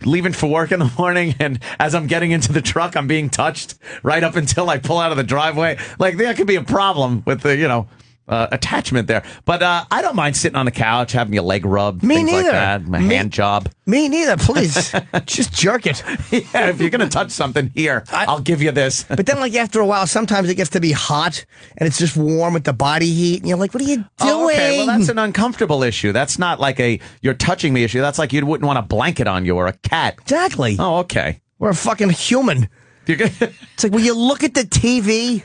leaving for work in the morning, and as I'm getting into the truck, I'm being touched right up until I pull out of the driveway. Like, there could be a problem with the, attachment there. But I don't mind sitting on the couch, having your leg rubbed, Me things neither. like that, my hand job. Me neither. Please, just jerk it. Yeah, if you're going to touch something, here, I'll give you this. But then, like, after a while, sometimes it gets to be hot, and it's just warm with the body heat, and you're like, what are you doing? Oh, okay, well, that's an uncomfortable issue. That's not like you're touching me issue. That's like you wouldn't want a blanket on you or a cat. Exactly. Oh, okay. We're a fucking human. It's like, will you look at the TV?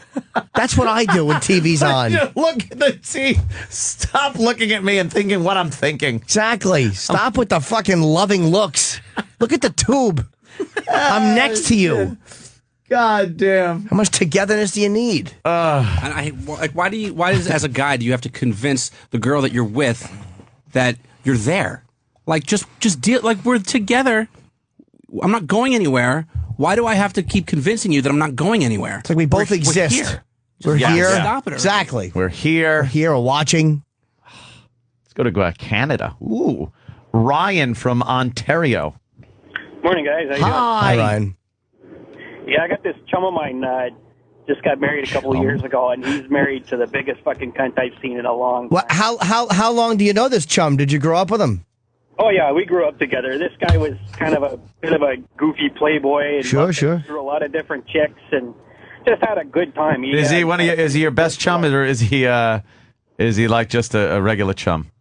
That's what I do when TV's on. Look at the TV. Stop looking at me and thinking what I'm thinking. Exactly. Stop with the fucking loving looks. Look at the tube. I'm next to you. God damn. How much togetherness do you need? Why does, as a guy, do you have to convince the girl that you're with that you're there? Like, just deal. Like, we're together. I'm not going anywhere. Why do I have to keep convincing you that I'm not going anywhere? It's like we both exist. We're here. Stop it. Exactly. We're here. We're here. We're watching. Let's go to Canada. Ooh. Ryan from Ontario. Morning, guys. How you doing? Hi, Ryan. Yeah, I got this chum of mine. just got married a couple of years ago, and he's married to the biggest fucking cunt I've seen in a long time. How long do you know this chum? Did you grow up with him? Oh, yeah, we grew up together. This guy was kind of a bit of a goofy playboy. And Sure. Through a lot of different chicks and just had a good time. Is he is he your best chum, or is he like just a regular chum?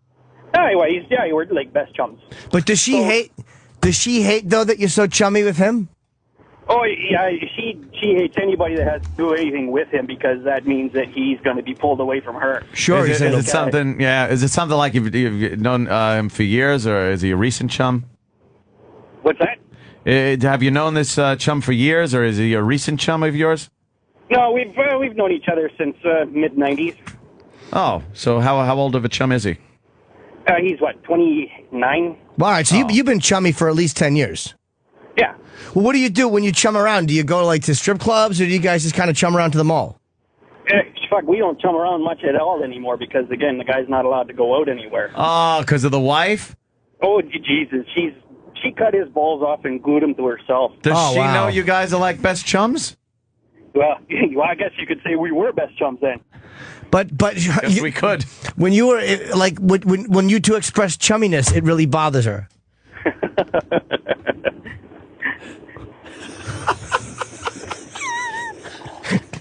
Anyway, we're like best chums. But does she hate? Does she hate though that you're so chummy with him? Oh, yeah, she hates anybody that has to do anything with him because that means that he's going to be pulled away from her. Sure. Is it something? Yeah. Is it something like you've known him for years, or is he a recent chum? What's that? Have you known this chum for years, or is he a recent chum of yours? No, we've known each other since mid-'90s. Oh, so how old of a chum is he? He's, 29? All right, so you've been chummy for at least 10 years. Yeah. Well, what do you do when you chum around? Do you go to strip clubs, or do you guys just kind of chum around to the mall? Fuck, we don't chum around much at all anymore because, again, the guy's not allowed to go out anywhere. Oh, because of the wife? Oh, Jesus. She cut his balls off and glued them to herself. Does she know you guys are like best chums? Well, I guess you could say we were best chums then. But yes, we could. When you were when you two express chumminess, it really bothers her.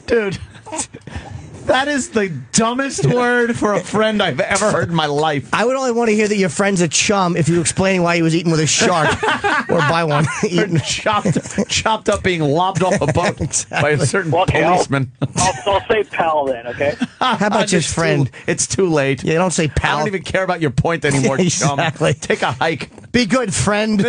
Dude, that is the dumbest word for a friend I've ever heard in my life. I would only want to hear that your friend's a chum if you were explaining why he was eating with a shark or by one. Eating chopped up, being lobbed off a boat by a certain policeman. I'll say pal then, okay? How about just friend? It's too late. Yeah, don't say pal. I don't even care about your point anymore, Exactly. chum. Take a hike. Be good, friend.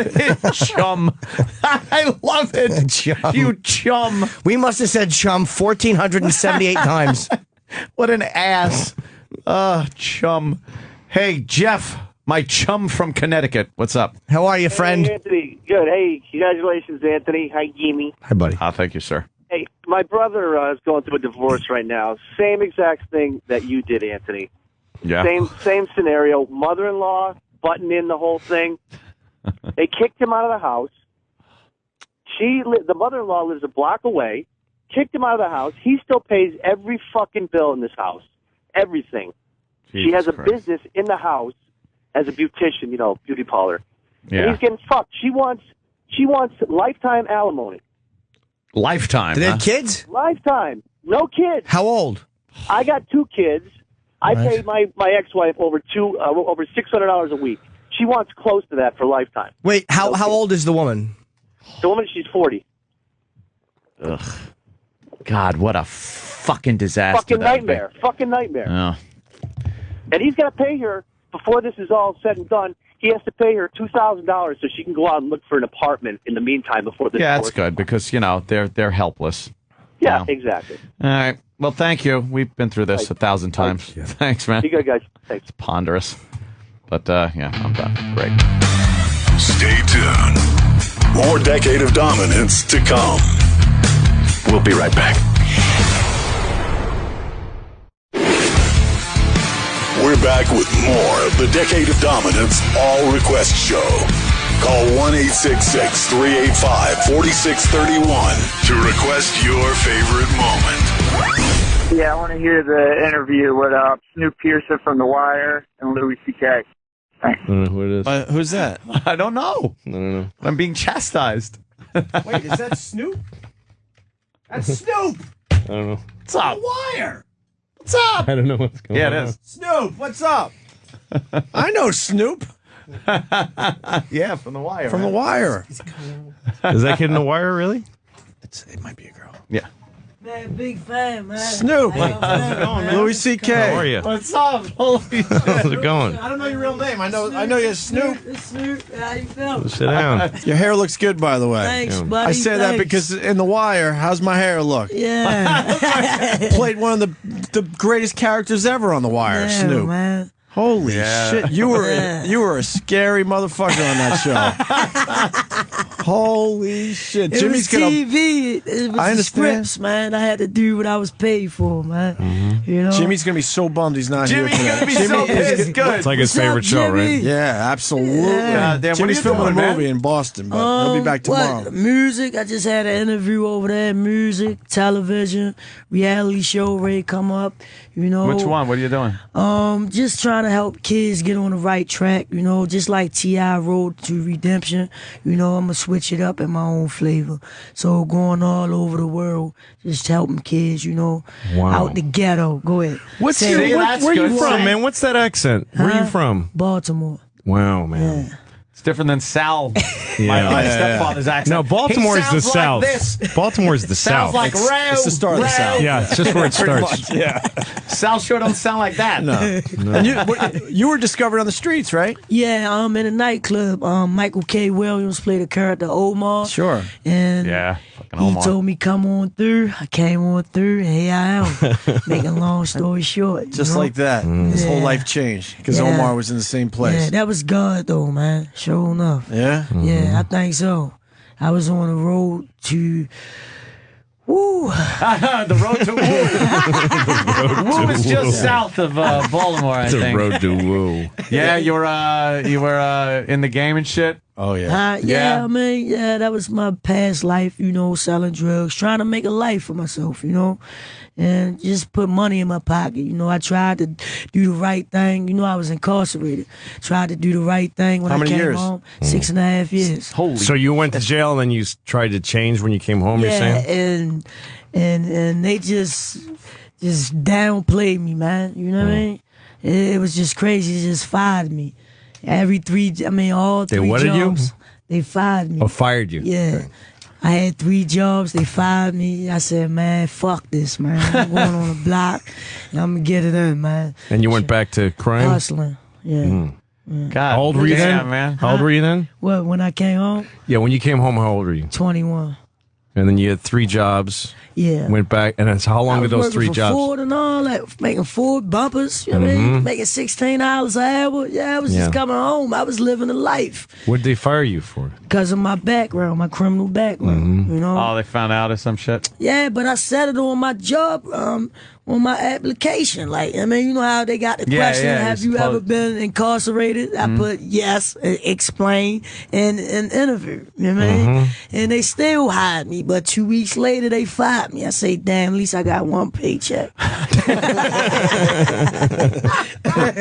Chum. I love it. Chum. You chum. We must have said chum 1,478 times. What an ass. Chum. Hey, Jeff, my chum from Connecticut. What's up? How are you, friend? Hey, Anthony. Good. Hey, congratulations, Anthony. Hi, Jimmy. Hi, buddy. Thank you, sir. Hey, my brother is going through a divorce right now. Same exact thing that you did, Anthony. Yeah. Same scenario. Mother-in-law butting in the whole thing. They kicked him out of the house. The mother-in-law lives a block away. Kicked him out of the house. He still pays every fucking bill in this house. Everything. She has a business in the house as a beautician, beauty parlor. Yeah. And he's getting fucked. She wants lifetime alimony. Lifetime. Do they have kids? Lifetime. No kids. How old? I got 2 kids. I pay my ex-wife over $600 a week. She wants close to that for lifetime. Wait, how old is the woman? The woman, she's 40. Ugh. God, what a fucking disaster. Fucking nightmare. Fucking nightmare. Oh. And he's got to pay her, before this is all said and done, he has to pay her $2,000 so she can go out and look for an apartment in the meantime before this. Yeah, that's good because, they're helpless. Yeah, exactly. All right. Well, thank you. We've been through this 1,000 times. Yeah. Thanks, man. You good, guys. Thanks. It's ponderous. But, I'm done. Great. Stay tuned. More Decade of Dominance to come. We'll be right back. We're back with more of the Decade of Dominance All Request Show. Call 1-866-385-4631 to request your favorite moment. Yeah, I want to hear the interview with Snoop Pearson from The Wire and Louis C.K. Thanks. I don't know who it is. Who's that? I don't know. I don't know. I'm being chastised. Wait, is that Snoop? That's Snoop. I don't know. What's up? Wire. What's up? I don't know what's going on. Yeah, it is. Snoop, what's up? I know Snoop. Yeah, from The Wire. From man. The Wire. Is that kid in The Wire, really? It might be a girl. Yeah. Man, big fan, man. Snoop. How's it going, man? Louis C.K. How are you? What's up? Holy shit. How's it going? I don't know your real name. I know you're Snoop. It's Snoop. How you feeling? Sit down. Your hair looks good, by the way. Thanks, buddy. I say that thanks. because in The Wire, how's my hair look? Yeah. Played one of the greatest characters ever on The Wire, Yeah, Snoop. man. Holy Yeah. shit! You were a scary motherfucker on that show. Holy shit. It Jimmy's was gonna. TV. It was I the understand. scripts, man. I had to do what I was paid for, man. You know. Jimmy's gonna be so bummed he's not here. Jimmy's today. gonna be so pissed. Good. It's like his What's up, favorite show, Jimmy? right? Yeah, absolutely. Yeah. Damn, what Jimmy's are you filming doing, a man? movie in Boston, but he'll be back tomorrow. What? Music. I just had an interview over there. Music, television, reality show ready to come up. You know. Which one? What are you doing? Just trying to help kids get on the right track. You know, just like T.I. Road to Redemption. You know, I'm gonna switch it up in my own flavor. So going all over the world, just helping kids. You know, Wow. out the ghetto. Go ahead. What's Say your, it. where you from, man? What's that accent? Where Huh? you from? Baltimore. Wow, man. Yeah. It's different than Sal. Yeah. My stepfather's accent. No, Baltimore is the He sounds South. like this. Baltimore is the Sounds South. like row. It's the start of the South. Yeah, it's just where it Pretty starts. much, yeah. Sal sure don't sound like that. No. And you were discovered on the streets, right? Yeah, in a nightclub. Michael K. Williams played the character Omar. Sure. And Yeah, fucking he Omar. told me come on through. I came on through, and here I am. Making a long story short. Just you know? like that. His whole Yeah. life changed because Yeah. Omar was in the same place. Yeah, that was God though, man. Sure enough. Yeah? Yeah, I think so. I was on the road to. Woo! The road to Woo. Woo is just south of Baltimore, I The think. road to woo. Yeah, you were in the game and shit. Oh, yeah. Yeah, I mean, yeah, that was my past life, you know, selling drugs, trying to make a life for myself, you know, and just put money in my pocket. You know, I tried to do the right thing. You know, I was incarcerated. Tried to do the right thing when How I many came years? home. 6.5 years. Holy. So you went to jail and then you tried to change when you came home, you're Yeah, saying? and they just downplayed me, man. You know what I mean? It was just crazy. They just fired me. All They three what did you? jobs. They fired me. Oh, fired you. Yeah. I had 3 jobs. They fired me. I said, man, fuck this, man. I'm going on the block, and I'm going to get it in, man. And you went back to crime? Hustling. Yeah. God, How old were you damn, then? man. How old were you then? What, when I came home? Yeah, when you came home, how old were you? 21. And then you had 3 jobs. Yeah. Went back, and that's how long I did was those working 3 for jobs? Ford and all that, making Ford bumpers, you know what I mean? Making $16 an hour. Yeah, I was just coming home. I was living a life What did they fire you for? because of my background, my criminal background, you know? Oh, they found out or some shit. Yeah, but I said it on my job, on my application. Like, I mean, you know how they got the Yeah, question, yeah, have you're you ever supposed- been incarcerated? I put yes, explain, and an interview. You know what I mean? And they still hired me, but 2 weeks later they fired me. I say, damn, at least I got 1 paycheck.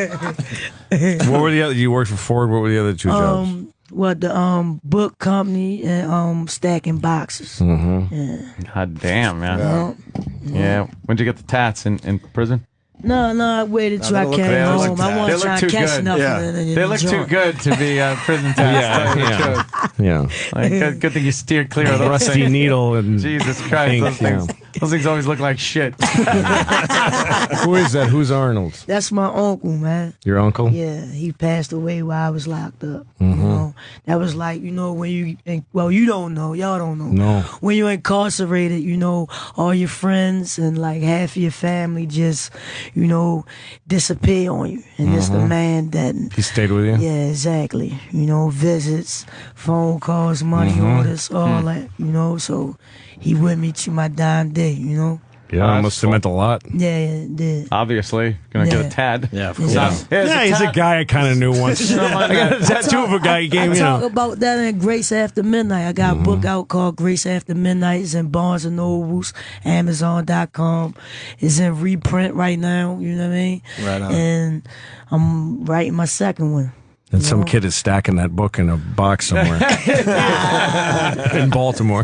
What were the other? You worked for Ford. What were the other 2 jobs? The book company and stacking boxes. Yeah. God damn, man. Yeah. When'd you get the tats in prison? No, I waited till I they look- came they look home. I bad. wasn't They look trying to too catch good. nothing. Yeah. in They look the too joint. good to be prison tats. Yeah. Like, good thing you steered clear of the rest Rusty needle and Jesus Christ, ink, those things always look like shit. Who is that? Who's Arnold? That's my uncle, man. Your uncle? Yeah, he passed away while I was locked up. You know, that was like, you know, when you don't know, y'all don't know. No. When you're incarcerated, you know, all your friends and like half of your family just, you know, disappear on you, and it's the man that. He stayed with you? Yeah, exactly. You know, visits, phone calls, money orders, all that. You know, so he with me to my dying day. You know. Yeah, it must have meant a lot. Yeah, it did. Obviously, gonna get Yeah. a tad. Yeah, of Yeah. course. Yeah, he's a guy I kind of knew once. I got a tattoo of a guy he gave I me. talk about that in Grace After Midnight. I got a book out called Grace After Midnight. It's in Barnes & Nobles, Amazon.com. It's in reprint right now, you know what I mean? Right on. And I'm writing my second one. And some kid is stacking that book in a box somewhere in Baltimore,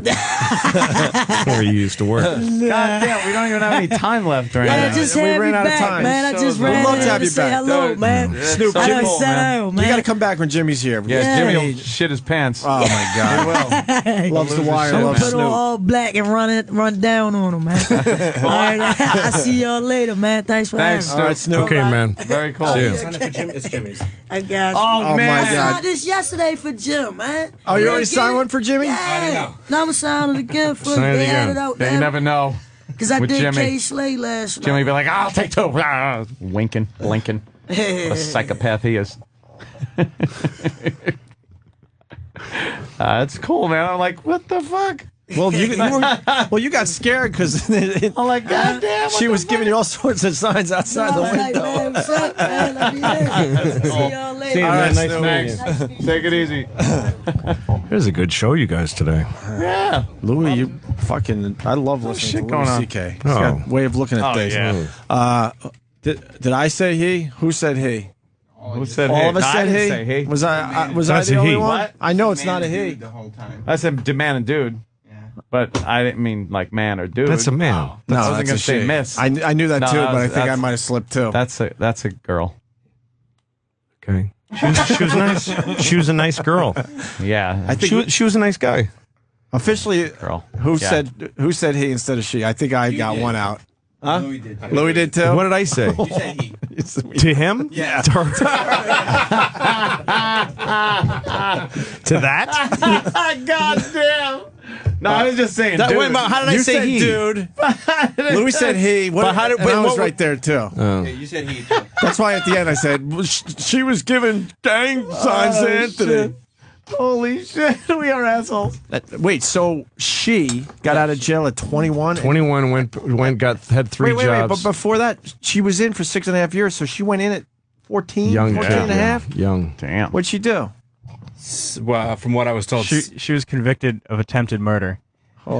where he used to work. God damn, we don't even have any time left right Yeah, now. just we have ran me out of back, time. man. I just ran We'd love to in have to you say back. hello, man. Snoop, I Jimmy, done sat down, man. You got to come back when Jimmy's here. Yeah, Jimmy will Jimmy shit his pants. Oh my God, loves the wire, I'm gonna loves put on Snoop. all black and run down on him, man. All right, I'll see y'all later, man. Thanks for Thanks, having me. All right, Snoop. Okay, man. Very cool. See ya. It's Jimmy's. I got you. Oh, Oh man. my I God. signed this yesterday for Jim, man. Oh, you already signed one for Jimmy? Yeah. Now I'm signing it again for Sign it they had again. it out Yeah, you there. never know. Because I with did Jimmy. K Slay last Jimmy night. be like, I'll take 2. Ah, winking, blinking. What a psychopath he is. It's cool, man. I'm like, what the fuck? Well, you got scared because I'm like, God damn. she was giving you all sorts of signs outside the window. Man, what's up, man? I'll be there. See y'all later. See you, All man. right, Nice Snoop. meeting you. Take it easy. It was a good show, you guys, today. Yeah. Louis, you fucking. I love listening shit to going Louis on. C.K. He's Oh. got a way of looking at Oh, things. yeah. Did I say he? Who said he? Who said All he? of us No, said I didn't he? say he. Was I That's the a only he. one? What? I know it's not a he. The whole time. I said man and dude. But I didn't mean like man or dude. That's a man. I No, wasn't that's gonna a say she. miss. I knew that No, too, but I think I that's- might have slipped too. That's a girl. Okay. She was nice. She was a nice girl. Yeah. I think She was a nice guy. officially, Girl. who Yeah. said he instead of she? I think I got did. one out. Huh? Louis did. Louis did too. What did I say? You said he. To him? Yeah. To that? God damn. No, I was just saying. That, dude. wait, but how did I You say said he? Dude. Louis said he. What, But how did- and but I was what- right there too. Okay, you said he. Too. That's why at the end I said well, she was giving gang signs to Anthony. Shit. Holy shit. We are assholes. Wait, so she got out of jail at 21? 21 had three Wait, jobs. but before that, she was in for 6.5 years, so she went in at 14, young 14 kid, and a half? Young. Damn. What'd she do? Well, from what I was told, She was convicted of attempted murder. Oh,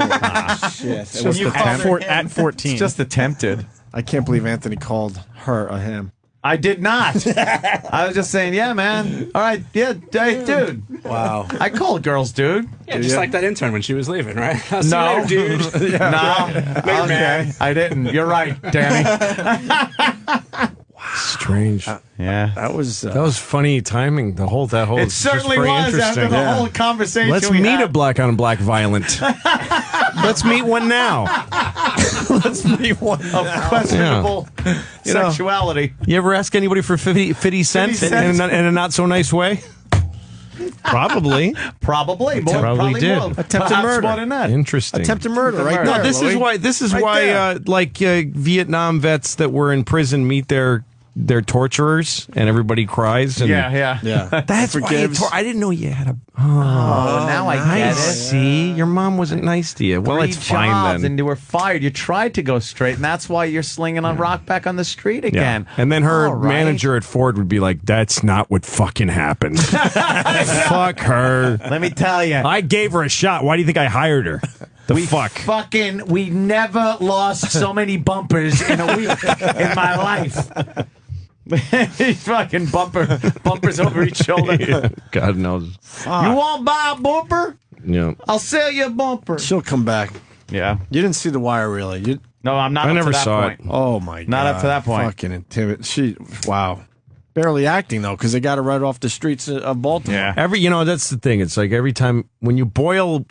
shit. It was at 14. It's just attempted. I can't believe Anthony called her a him. I did not. I was just saying, yeah, man. All right, yeah, hey, dude. Wow. I call girls, dude. Yeah, just like that intern when she was leaving, right? I'll see No. you later, dude. No. man. I didn't. You're right, Danny. Strange. Yeah. That was funny timing. That whole It was certainly very was interesting. after the whole conversation. Let's we meet had. a black on black violent. Let's meet one now. Let's meet one of questionable You know, sexuality. You ever ask anybody for 50 cents, 50 cents? in a not so nice way? Probably. Probably. More, Probably did. Will. Attempted Perhaps murder. More than that. Interesting. Attempted murder, right No, there. this Louis. is why. This is Right why, there. Vietnam vets that were in prison meet their torturers, and everybody cries. And Yeah. That's why. Forgives. I didn't know you had a. Oh, now I get it. See, your mom wasn't nice to you. Well, 3 it's fine jobs then. and you were fired. You tried to go straight, and that's why you're slinging a rock back on the street again. And then her All right. manager at Ford would be like, "That's not what fucking happened." Fuck her. Let me tell you. I gave her a shot. Why do you think I hired her? We never lost so many bumpers in a week in my life. Fucking bumpers over each shoulder. God knows. You want to buy a bumper? Yeah. I'll sell you a bumper. She'll come back. Yeah. You didn't see The Wire, really. No, I'm not. I up never to that saw point. it. Oh, my God. Not up to that point. Fucking intimidate. Wow. Barely acting, though, because they got her right off the streets of Baltimore. Yeah. That's the thing. It's like every time when you boil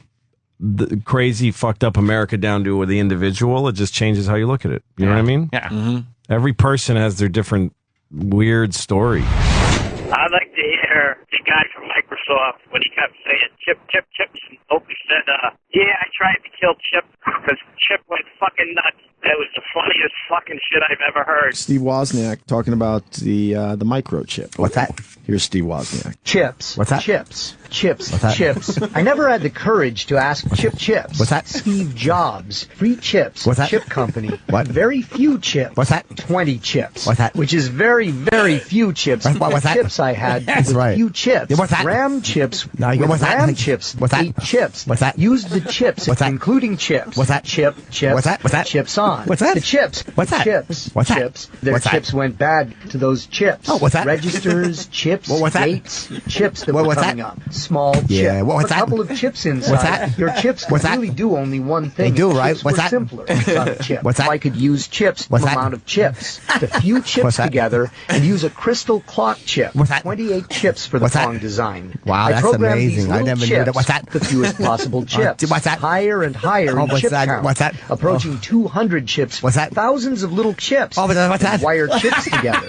the crazy, fucked up America down to the individual, it just changes how you look at it. You know what I mean? Yeah. Mm-hmm. Every person has their different weird story. I'd like to hear the guy from Microsoft when he kept saying Chip, chips. And Opie said, yeah, I tried to kill Chip because Chip went fucking nuts. That was the funniest fucking shit I've ever heard. Steve Wozniak talking about the microchip. What's that? Here's Steve Wozniak. Chips. What's that? Chips. What's that? Chips. I never had the courage to ask Chips. What's that? Steve Jobs. Free chips. What's that? Chip company. What? Very few chips. What's that? 20 chips. What's that? Which is very, very few chips. What's that? Chips I had That's with right. few chips. Yeah, what's that? Ram chips. No, with what's that? Ram chips. What's that? 8 chips. What's that? Used the chips, What's that? including chips. What's that? Chips. What's that? What's that? Chips on. What's that? The chips. What's that? Chips. What's that? Chips. Their What's that? chips went bad to those chips. Oh, what's that? Registers, chips, What's that? gates, chips that were What's coming that? up. Small Yeah, chip. what's a that? couple of chips inside. What's that? Your chips What's could that? really do only one thing. They do, If right? chips What's were that? simpler on a chip. What's that? If I could use chips, What's the that? amount of chips, the few chips What's that? together, and use a crystal clock chip. What's that? 28 chips for the What's that? Pong design. Wow, I that's programmed amazing. These I little never knew chips, that. What's that? The fewest possible chips. What's that? Higher and higher Oh, in what's chip that? count. What's that? Approaching 200 chips. What's that? Thousands of little chips. Oh, what's that? Wire chips together.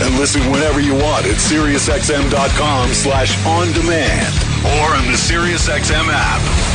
And listen whenever you want at SiriusXM.com/on-demand or on the SiriusXM app.